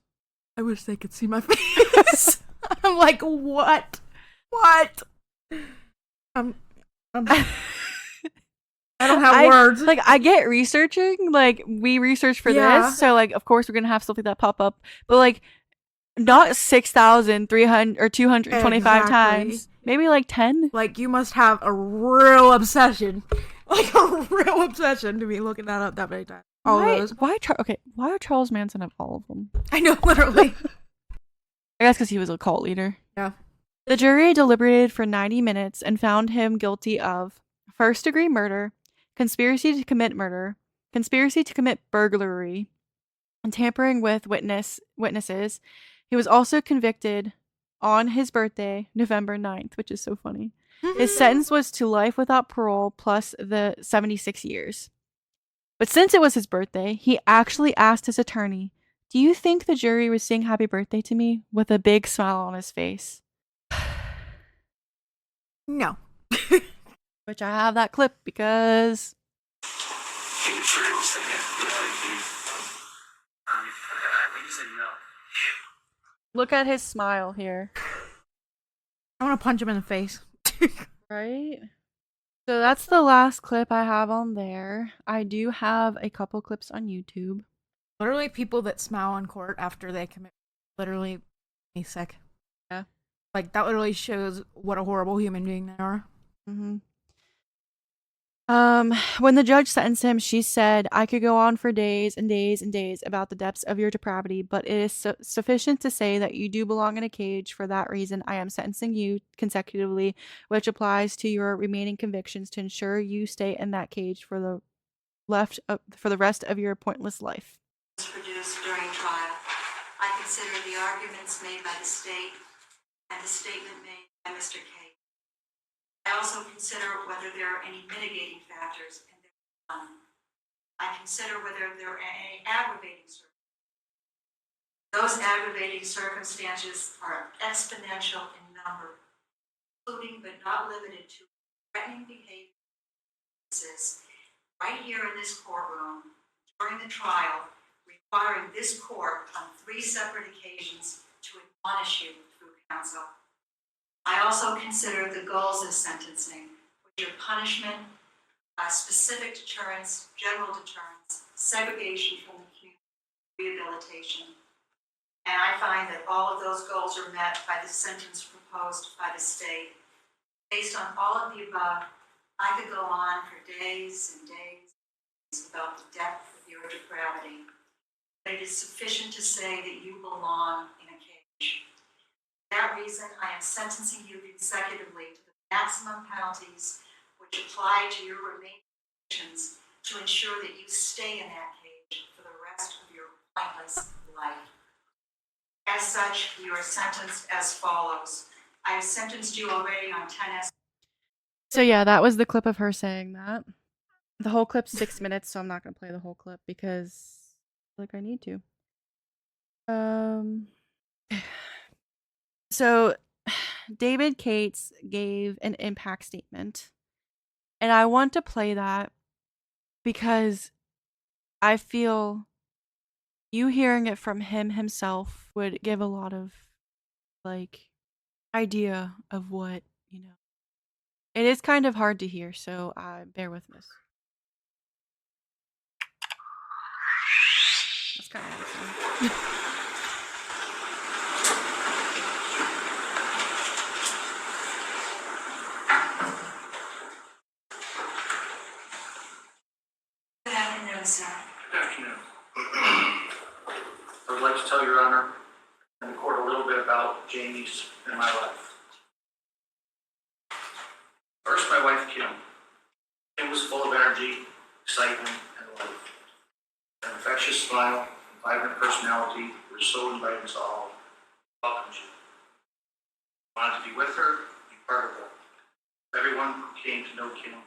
I wish they could see my face. I'm like, what? What? I'm I don't have words. Like, I get researching. Like, we research for Yeah. this. So, like, of course, we're going to have stuff like that pop up. But, like, not 6,300 or 225 Exactly. times. Maybe, like, 10. Like, you must have a real obsession. Like, a real obsession to be looking that up that many times. All those. Why would Charles Manson have all of them? I know, literally. I guess because he was a cult leader. Yeah. The jury deliberated for 90 minutes and found him guilty of first-degree murder, conspiracy to commit murder, conspiracy to commit burglary, and tampering with witnesses. He was also convicted on his birthday, November 9th, which is so funny. His sentence was to life without parole plus the 76 years. But since it was his birthday, he actually asked his attorney, "Do you think the jury was saying happy birthday to me?" with a big smile on his face. No. Which I have that clip because look at his smile here. I want to punch him in the face. Right? So that's the last clip I have on there. I do have a couple clips on YouTube. Literally, people that smile in court after they commit literally make me sick. Yeah. Like, that literally shows what a horrible human being they are. Mm-hmm. When the judge sentenced him, she said, "I could go on for days and days and days about the depths of your depravity, but it is sufficient to say that you do belong in a cage. For that reason, I am sentencing you consecutively, which applies to your remaining convictions to ensure you stay in that cage for the rest of your pointless life." Produced during trial. I consider the arguments made by the state and the statement made by Mr. Cates. I also consider whether there are any mitigating factors, and there are none. I consider whether there are any aggravating circumstances. Those aggravating circumstances are exponential in number, including but not limited to threatening behavior right here in this courtroom during the trial, requiring this court on 3 separate occasions to admonish you through counsel. I also consider the goals of sentencing, which are punishment, specific deterrence, general deterrence, segregation from the community, rehabilitation. And I find that all of those goals are met by the sentence proposed by the state. Based on all of the above, I could go on for days and days about the depth of your depravity. But it is sufficient to say that you belong in a cage. For that reason, I am sentencing you consecutively to the maximum penalties which apply to your remaining convictions to ensure that you stay in that cage for the rest of your pointless life. As such, you are sentenced as follows. I have sentenced you already on 10 So yeah, that was the clip of her saying that. The whole clip's 6 minutes, so I'm not gonna play the whole clip because like I need to. So David Cates gave an impact statement, and I want to play that because I feel you hearing it from him himself would give a lot of, like, idea of what, It is kind of hard to hear, so bear with me. That's kind of awesome. Good afternoon, sir. Good afternoon. I would like to tell Your Honor and the court a little bit about Jaimie's and my life. First, my wife, Kim. Kim was full of energy, excitement, and life. An infectious smile and vibrant personality were so inviting to all. Welcomed you. I wanted to be with her, be part of her. Everyone who came to know Kim,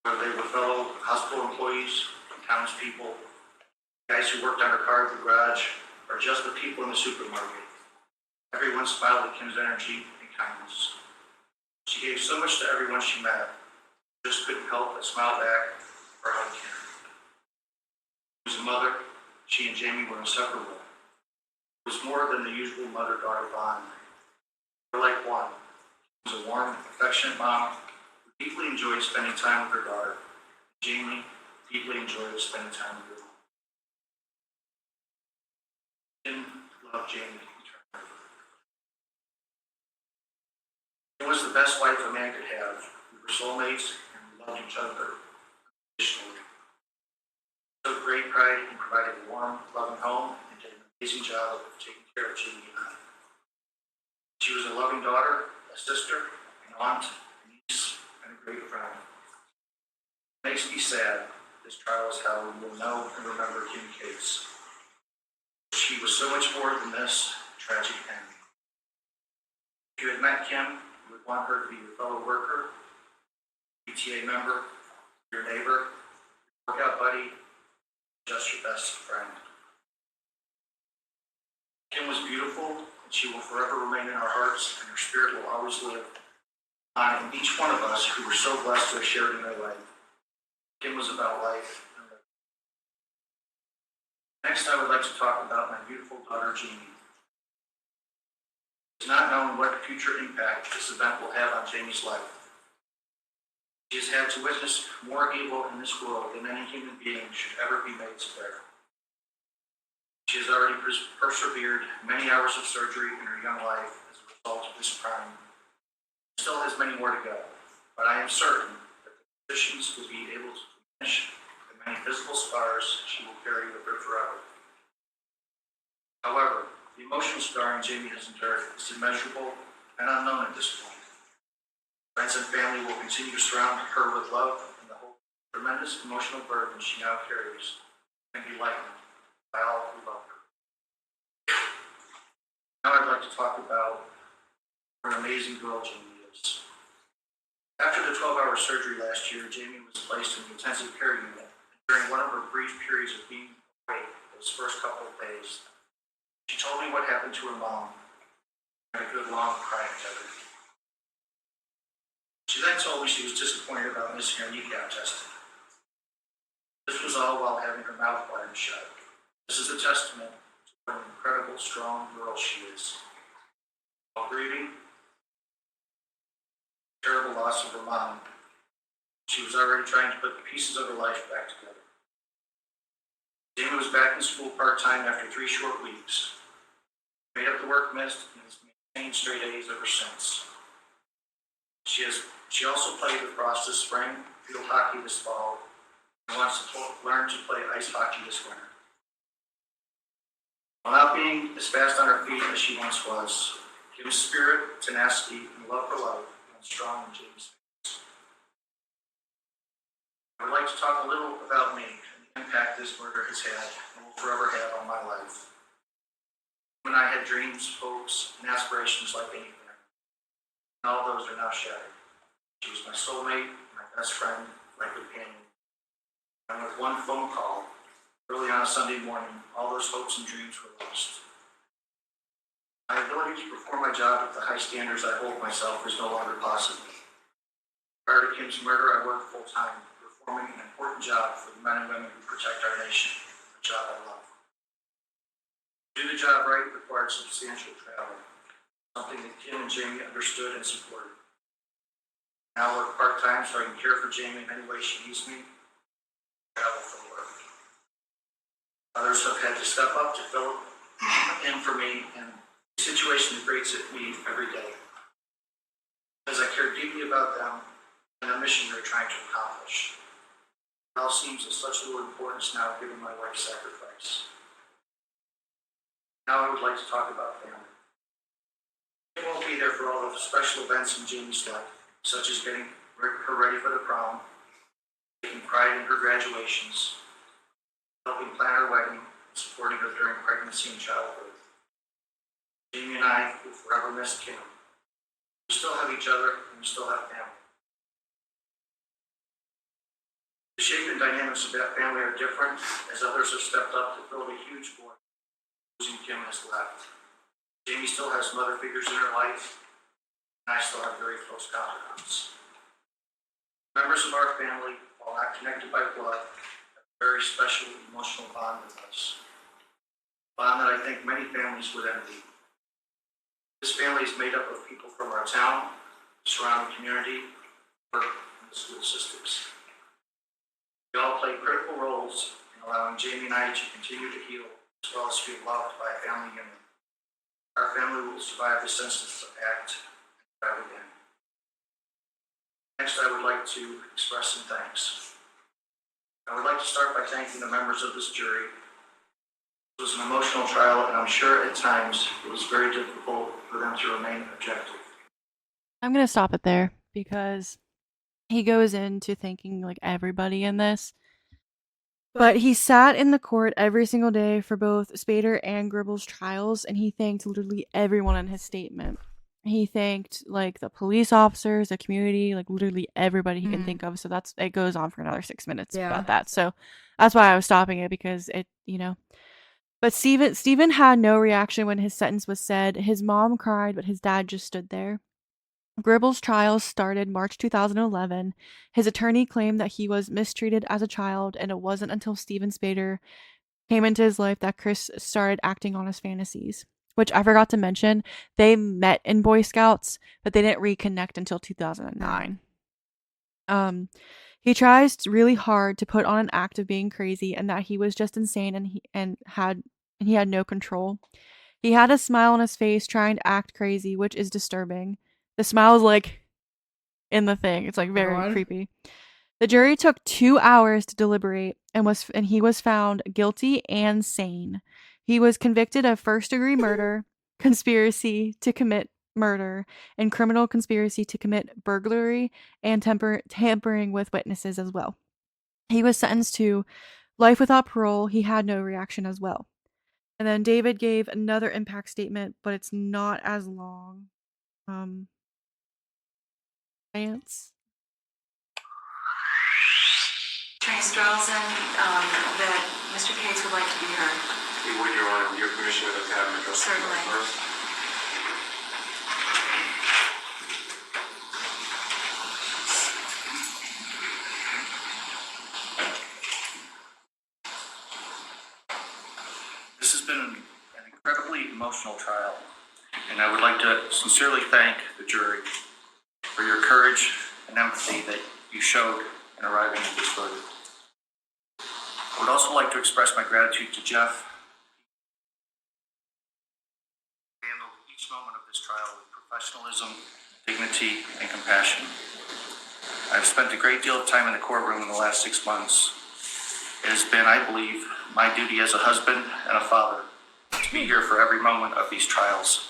whether they were fellow hospital employees, townspeople, guys who worked on her car at the garage, or just the people in the supermarket. Everyone smiled at Kim's energy and kindness. She gave so much to everyone she met, just couldn't help but smile back or hug Kim. She was a mother. She and Jaimie were inseparable. It was more than the usual mother-daughter bond. They were like one. She was a warm, affectionate mom who deeply enjoyed spending time with her daughter. Jaimie deeply enjoyed spending time with her mom. Kim loved Jaimie eternally. She was the best wife a man could have. We were soulmates and we loved each other unconditionally. She took great pride in providing a warm, loving home and did an amazing job of taking care of Jaimie and I. She was a loving daughter, a sister, an aunt, a niece, and a great friend. It makes me sad. This trial is how we will know and remember Jaimie Cates. She was so much more than this tragic ending. If you had met Kim, you would want her to be your fellow worker, PTA member, your neighbor, your workout buddy, just your best friend. Kim was beautiful, and she will forever remain in our hearts, and her spirit will always live on in each one of us who were so blessed to have shared in her life. Kim was about life. Next, I would like to talk about my beautiful daughter, Jaimie. It is not known what future impact this event will have on Jaimie's life. She has had to witness more evil in this world than any human being should ever be made to bear. She has already persevered many hours of surgery in her young life as a result of this crime. She still has many more to go, but I am certain that the physicians will be able to finish the many visible scars she will carry with her forever. However, the emotional scarring Jaimie has endured is immeasurable and unknown at this point. Friends and family will continue to surround her with love, and the whole tremendous emotional burden she now carries can be lightened by all who love her. Now I'd like to talk about what an amazing girl Jaimie is. After the 12-hour surgery last year, Jaimie was placed in the intensive care unit. During one of her brief periods of being awake, those first couple of days, she told me what happened to her mom. We had a good long cry together. She then told me she was disappointed about missing her kneecap testing. This was all while having her mouth wired shut. This is a testament to what an incredible, strong girl she is. While grieving the terrible loss of her mom, she was already trying to put the pieces of her life back together. Jaimie was back in school part-time after 3 short weeks. Made up the work missed and has maintained straight A's ever since. She also played lacrosse this spring, field hockey this fall, and wants to learn to play ice hockey this winter. While not being as fast on her feet as she once was, Kim's spirit, tenacity, and love for life remain strong in Jaimie's face. I would like to talk a little about me and the impact this murder has had and will forever have on my life. When I had dreams, hopes, and aspirations like anything, and all those are now shattered. She was my soulmate, my best friend, my companion. And with one phone call, early on a Sunday morning, all those hopes and dreams were lost. My ability to perform my job at the high standards I hold myself is no longer possible. Prior to Kim's murder, I worked full-time, performing an important job for the men and women who protect our nation, a job I love. To do the job right required substantial travel, something that Kim and Jaimie understood and supported. Now I work part-time so I can care for Jaimie in any way she needs me, travel for work. Others have had to step up to fill in for me in a situation that breaks at me every day. As I care deeply about them and the mission they're trying to accomplish. It all seems of such little importance now given my wife's sacrifice. Now I would like to talk about family. I won't be there for all of the special events in Jaimie's life, such as getting her ready for the prom, taking pride in her graduations, helping plan her wedding, and supporting her during pregnancy and childbirth. Jaimie and I will forever miss Kim. We still have each other, and we still have family. The shape and dynamics of that family are different, as others have stepped up to fill the huge void losing Kim has left. Jaimie still has some other figures in her life, and I still have very close confidants. Members of our family, while not connected by blood, have a very special emotional bond with us. A bond that I think many families would envy. This family is made up of people from our town, surrounding community, work, and the school systems. We all play critical roles in allowing Jaimie and I to continue to heal as well as feel loved by a family unit. Our family will survive the senseless act and thrive again. Next, I would like to express some thanks. I would like to start by thanking the members of this jury. It was an emotional trial, and I'm sure at times it was very difficult for them to remain objective. I'm going to stop it there because he goes into thanking like everybody in this. But he sat in the court every single day for both Spader and Gribble's trials, and he thanked literally everyone in his statement. He thanked like the police officers, the community, like literally everybody he can think of. So it goes on for another 6 minutes about that. So that's why I was stopping it, because it, But Stephen had no reaction when his sentence was said. His mom cried, but his dad just stood there. Gribble's trial started March 2011. His attorney claimed that he was mistreated as a child, and it wasn't until Steven Spader came into his life that Chris started acting on his fantasies. Which I forgot to mention, they met in Boy Scouts, but they didn't reconnect until 2009. He tries really hard to put on an act of being crazy and that he was just insane and he had no control. He had a smile on his face trying to act crazy, which is disturbing. The smile is like in the thing. It's like very creepy. The jury took 2 hours to deliberate and he was found guilty and sane. He was convicted of first-degree murder, conspiracy to commit murder, and criminal conspiracy to commit burglary and tampering with witnesses as well. He was sentenced to life without parole. He had no reaction as well. And then David gave another impact statement, but it's not as long. Lance? Attorney Strelson, that Mr. Cates would like to be heard. Would Your Honor, with your permission, I'd like to have him address the Certainly. court first. This has been an incredibly emotional trial, and I would like to sincerely thank the jury for your courage and empathy that you showed in arriving at this verdict. I would also like to express my gratitude to Jeff, who handled each moment of this trial with professionalism, dignity, and compassion. I've spent a great deal of time in the courtroom in the last 6 months. It has been, I believe, my duty as a husband and a father to be here for every moment of these trials,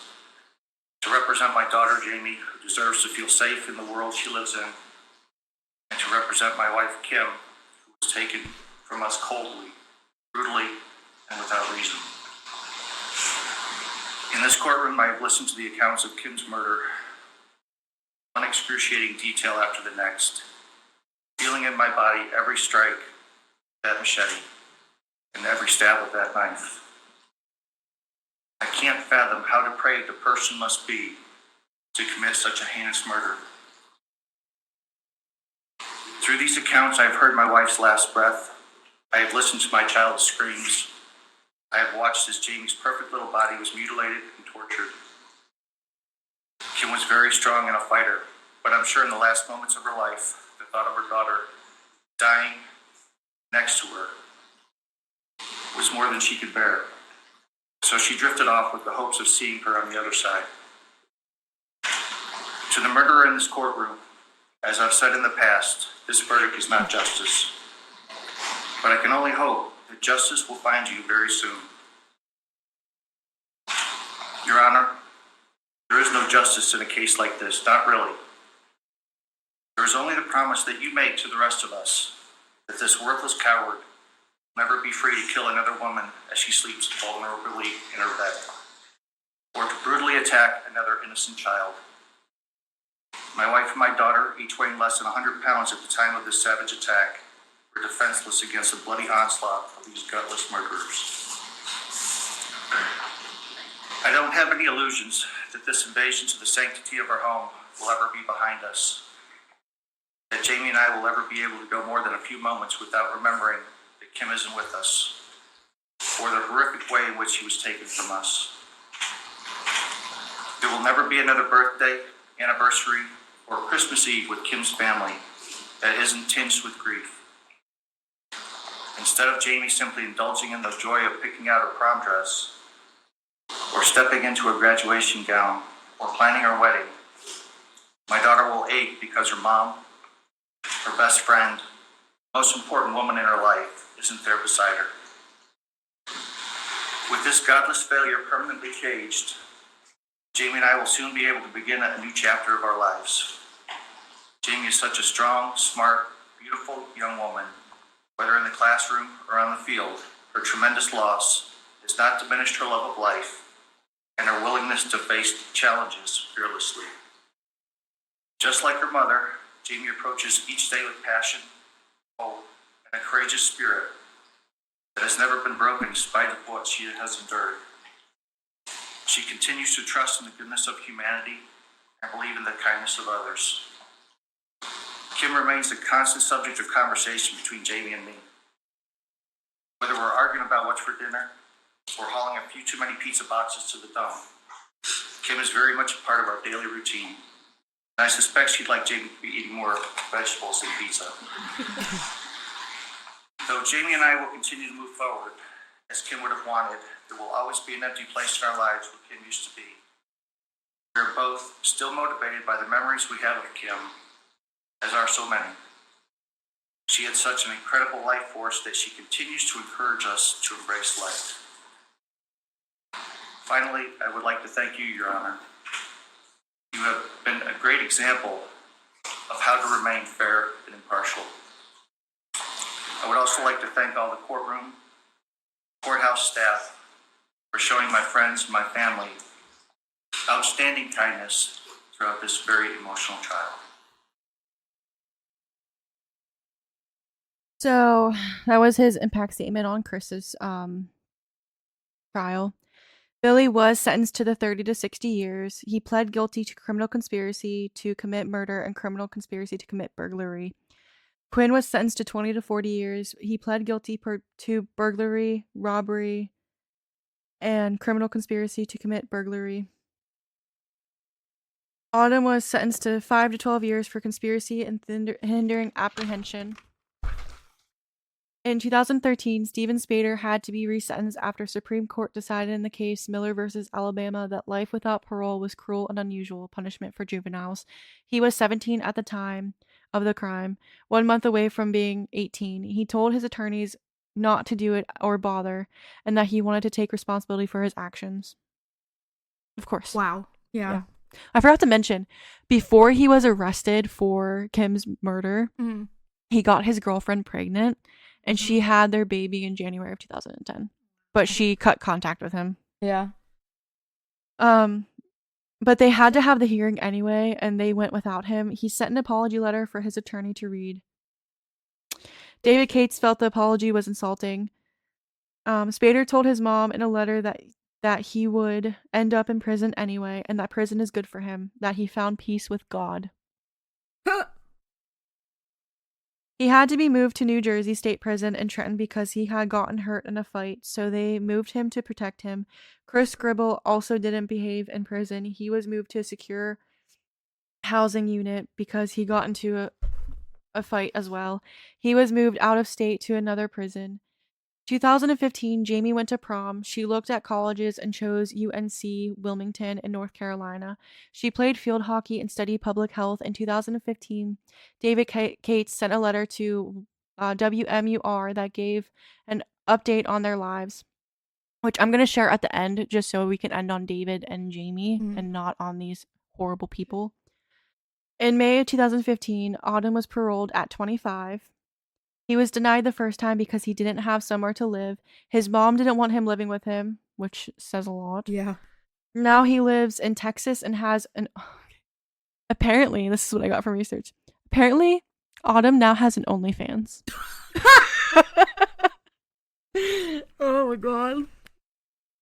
to represent my daughter Jaimie, who deserves to feel safe in the world she lives in, and to represent my wife Kim, who was taken from us coldly, brutally, and without reason. In this courtroom, I have listened to the accounts of Kim's murder, one excruciating detail after the next, feeling in my body every strike of that machete and every stab of that knife. I can't fathom how depraved a person must be to commit such a heinous murder. Through these accounts, I have heard my wife's last breath. I have listened to my child's screams. I have watched as Jaimie's perfect little body was mutilated and tortured. Kim was very strong and a fighter, but I'm sure in the last moments of her life, the thought of her daughter dying next to her was more than she could bear. So she drifted off with the hopes of seeing her on the other side. To the murderer in this courtroom, as I've said in the past, this verdict is not justice. But I can only hope that justice will find you very soon. Your Honor, there is no justice in a case like this, not really. There is only the promise that you make to the rest of us that this worthless coward will never be free to kill another woman as she sleeps vulnerably in her bed, or to brutally attack another innocent child. My wife and my daughter, each weighing less than 100 pounds at the time of this savage attack, were defenseless against the bloody onslaught of these gutless murderers. I don't have any illusions that this invasion to the sanctity of our home will ever be behind us, that Jaimie and I will ever be able to go more than a few moments without remembering that Kim isn't with us, or the horrific way in which he was taken from us. There will never be another birthday, anniversary, or Christmas Eve with Kim's family that isn't tinged with grief. Instead of Jaimie simply indulging in the joy of picking out her prom dress, or stepping into a graduation gown, or planning her wedding, my daughter will ache because her mom, her best friend, most important woman in her life, isn't there beside her. With this godless failure permanently caged, Jaimie and I will soon be able to begin a new chapter of our lives. Jaimie is such a strong, smart, beautiful young woman. Whether in the classroom or on the field, her tremendous loss has not diminished her love of life and her willingness to face challenges fearlessly. Just like her mother, Jaimie approaches each day with passion, hope, and a courageous spirit that has never been broken in spite of what she has endured. She continues to trust in the goodness of humanity and believe in the kindness of others. Kim remains a constant subject of conversation between Jaimie and me. Whether we're arguing about what's for dinner or hauling a few too many pizza boxes to the dump, Kim is very much a part of our daily routine. And I suspect she'd like Jaimie to be eating more vegetables than pizza. Though Jaimie and I will continue to move forward, as Kim would have wanted, there will always be an empty place in our lives where Kim used to be. We are both still motivated by the memories we have of Kim, as are so many. She had such an incredible life force that she continues to encourage us to embrace life. Finally, I would like to thank you, Your Honor. You have been a great example of how to remain fair and impartial. I would also like to thank all the courthouse staff for showing my friends and my family outstanding kindness throughout this very emotional trial. So that was his impact statement on Chris's trial. Billy was sentenced to the 30 to 60 years. He pled guilty to criminal conspiracy to commit murder and criminal conspiracy to commit burglary. Quinn was sentenced to 20 to 40 years. He pled guilty to burglary, robbery, and criminal conspiracy to commit burglary. Autumn was sentenced to 5 to 12 years for conspiracy and hindering apprehension. In 2013, Steven Spader had to be resentenced after Supreme Court decided in the case Miller v. Alabama that life without parole was cruel and unusual punishment for juveniles. He was 17 at the time of the crime, 1 month away from being 18. He told his attorneys not to do it or bother, and that he wanted to take responsibility for his actions. Of course. Wow. Yeah. I forgot to mention, before he was arrested for Kim's murder, he got his girlfriend pregnant. And she had their baby in January of 2010. But she cut contact with him. Yeah. But they had to have the hearing anyway, and they went without him. He sent an apology letter for his attorney to read. David Cates felt the apology was insulting. Spader told his mom in a letter that that he would end up in prison anyway, and that prison is good for him, that he found peace with God. He had to be moved to New Jersey State Prison in Trenton because he had gotten hurt in a fight, so they moved him to protect him. Chris Gribble also didn't behave in prison. He was moved to a secure housing unit because he got into a fight as well. He was moved out of state to another prison. 2015, Jaimie went to prom. She looked at colleges and chose UNC Wilmington in North Carolina. She played field hockey and studied public health. In 2015, David Cates sent a letter to WMUR that gave an update on their lives, which I'm going to share at the end just so we can end on David and Jaimie and not on these horrible people. In May of 2015, Autumn was paroled at 25. He was denied the first time because he didn't have somewhere to live. His mom didn't want him living with him, which says a lot. Yeah. Now he lives in Texas and has an... Apparently, this is what I got from research. Apparently, Autumn now has an OnlyFans. Oh my god.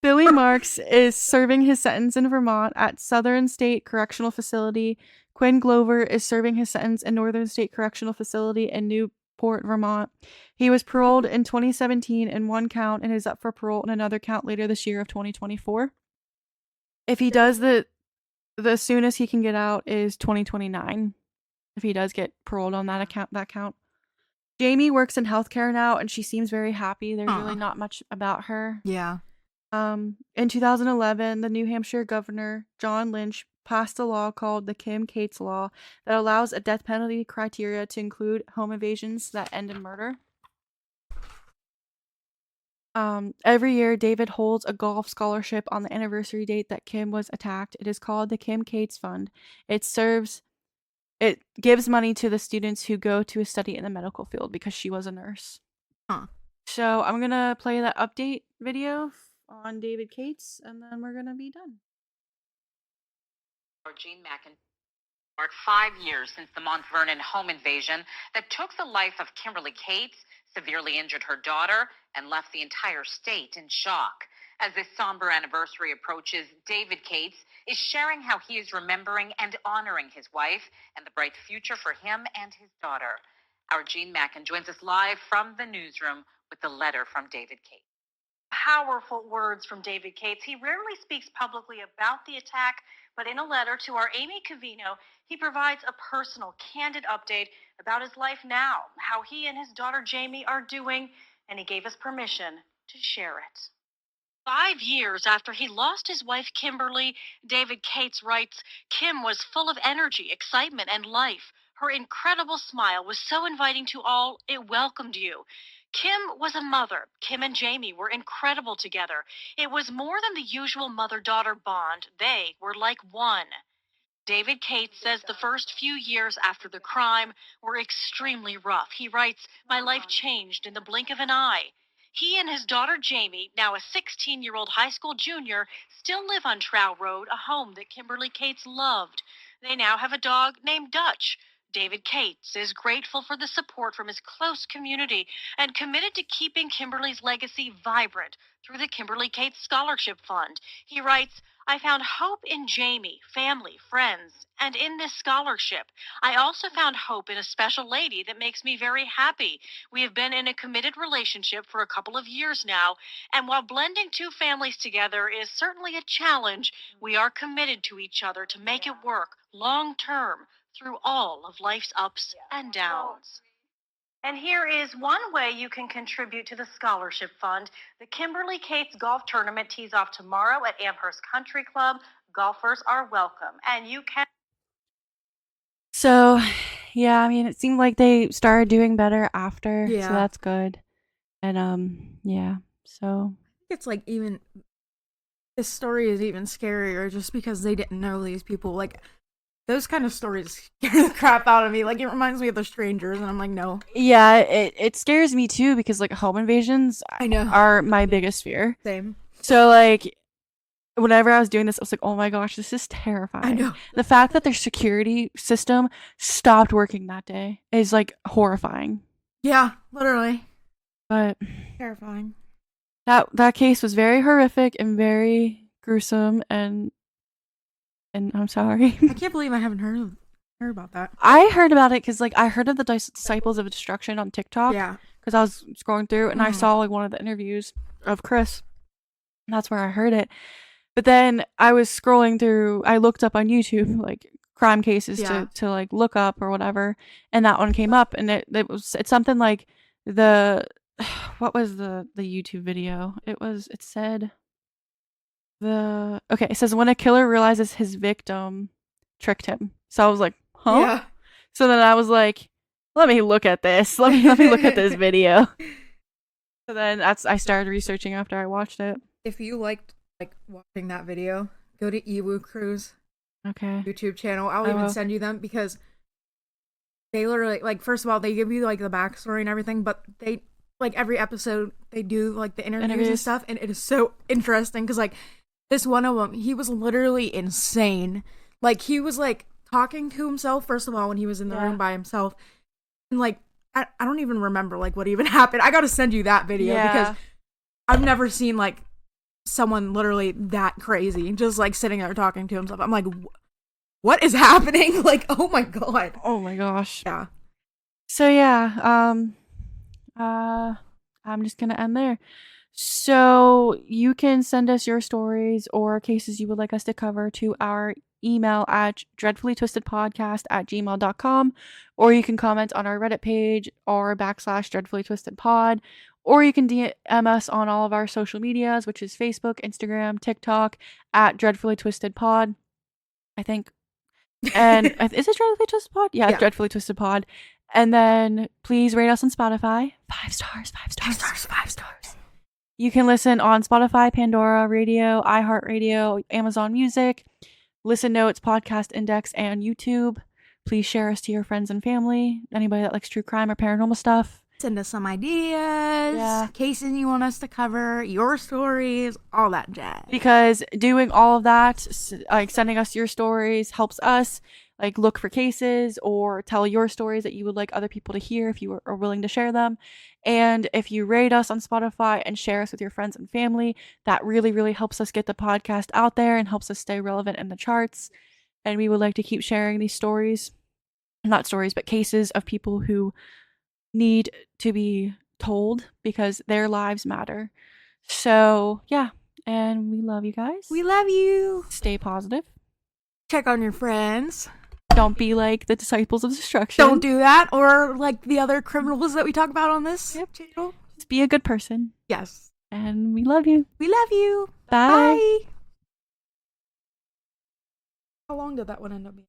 Billy Marks is serving his sentence in Vermont at Southern State Correctional Facility. Quinn Glover is serving his sentence in Northern State Correctional Facility in Newport, Vermont. He was paroled in 2017 in one count and is up for parole in another count later this year of 2024. If he does the soonest he can get out is 2029. If he does get paroled on that count. Jaimie works in healthcare now and she seems very happy. There's really not much about her. Yeah. In 2011, the New Hampshire governor, John Lynch, passed a law called the Kim Cates Law that allows a death penalty criteria to include home invasions that end in murder. Every year, David holds a golf scholarship on the anniversary date that Kim was attacked. It is called the Kim Cates Fund. It gives money to the students who go to a study in the medical field because she was a nurse. So I'm going to play that update video on David Cates, and then we're going to be done. Jean Mackin marked 5 years since the Mount Vernon home invasion that took the life of Kimberly Cates, severely injured her daughter, and left the entire state in shock. As this somber anniversary approaches, David Cates is sharing how he is remembering and honoring his wife and the bright future for him and his daughter. Our Jean Mackin joins us live from the newsroom with the letter from David Cates. Powerful words from David Cates. He rarely speaks publicly about the attack, but in a letter to our Amy Cavino, he provides a personal, candid update about his life now, how he and his daughter Jaimie are doing, and he gave us permission to share it. 5 years after he lost his wife Kimberly, David Cates writes, Kim was full of energy, excitement, and life. Her incredible smile was so inviting to all, it welcomed you. Kim was a mother. Kim and Jaimie were incredible together. It was more than the usual mother-daughter bond. They were like one. David Cates says the first few years after the crime were extremely rough. He writes, my life changed in the blink of an eye. He and his daughter Jaimie, now a 16-year-old high school junior, still live on Trow Road, a home that Kimberly Cates loved. They now have a dog named Dutch. David Cates is grateful for the support from his close community and committed to keeping Kimberly's legacy vibrant through the Kimberly Cates Scholarship Fund. He writes, I found hope in Jaimie, family, friends, and in this scholarship. I also found hope in a special lady that makes me very happy. We have been in a committed relationship for a couple of years now, and while blending two families together is certainly a challenge, we are committed to each other to make it work long term through all of life's ups and downs. And here is one way you can contribute to the scholarship fund. The Kimberly Cates Golf Tournament tees off tomorrow at Amherst Country Club. Golfers are welcome, and you can... So, yeah, I mean, it seemed like they started doing better after, so that's good. And, yeah, so... It's like even... This story is even scarier just because they didn't know these people. Like, those kind of stories scare the crap out of me. Like, it reminds me of The Strangers, and I'm like, no. Yeah, it scares me too because, like, home invasions are my biggest fear. Same. So, like, whenever I was doing this, I was like, oh my gosh, this is terrifying. I know. The fact that their security system stopped working that day is, like, horrifying. Yeah, literally. But... Terrifying. That case was very horrific and very gruesome, and I'm sorry. I can't believe I haven't heard about that. I heard about it because, like, I heard of the Disciples of Destruction on TikTok. Yeah. Because I was scrolling through and I Mhm. saw, like, one of the interviews of Chris. And that's where I heard it. But then I was scrolling through, I looked up on YouTube, like, crime cases Yeah. to like, look up or whatever. And that one came up. And it's something like what was the YouTube video? It said it says when a killer realizes his victim tricked him. So I was like, huh? Yeah. So then I was like, let me look at this. Let me look at this video. So then I started researching after I watched it. If you liked watching that video, go to Ewu Crew's Okay. YouTube channel. I'll even send you them because they literally, like, first of all, they give you, like, the backstory and everything, but they, like, every episode they do, like, the interviews and stuff, and it is so interesting because, like, this one of them, he was literally insane. Like, he was, like, talking to himself, first of all, when he was in the room by himself, and, like, I don't even remember, like, what even happened. I gotta send you that video because I've never seen, like, someone literally that crazy, just, like, sitting there talking to himself. I'm like, what is happening? Like, oh my god. Oh my gosh. Yeah. So yeah, I'm just gonna end there. So you can send us your stories or cases you would like us to cover to our email at dreadfullytwistedpodcast@gmail.com, or you can comment on our Reddit page or /dreadfullytwistedpod, or you can DM us on all of our social medias, which is Facebook, Instagram, TikTok at dreadfullytwistedpod, I think. And is it Dreadfully Twisted Pod? Yeah, it's Dreadfully Twisted Pod. And then please rate us on Spotify. 5 stars, 5 stars. 5 stars, 5 stars. You can listen on Spotify, Pandora Radio, iHeartRadio, Amazon Music, Listen Notes, Podcast Index, and YouTube. Please share us to your friends and family. Anybody that likes true crime or paranormal stuff. Send us some ideas, cases you want us to cover, your stories, all that jazz. Because doing all of that, like sending us your stories, helps us like look for cases or tell your stories that you would like other people to hear if you are willing to share them. And if you rate us on Spotify and share us with your friends and family, that really, really helps us get the podcast out there and helps us stay relevant in the charts. And we would like to keep sharing these stories, not stories, but cases of people who need to be told because their lives matter. So, yeah. And we love you guys. We love you. Stay positive. Check on your friends. Don't be like the Disciples of Destruction. Don't do that, or like the other criminals that we talk about on this channel. Just be a good person. Yes. And we love you. We love you. Bye. Bye. How long did that one end up being?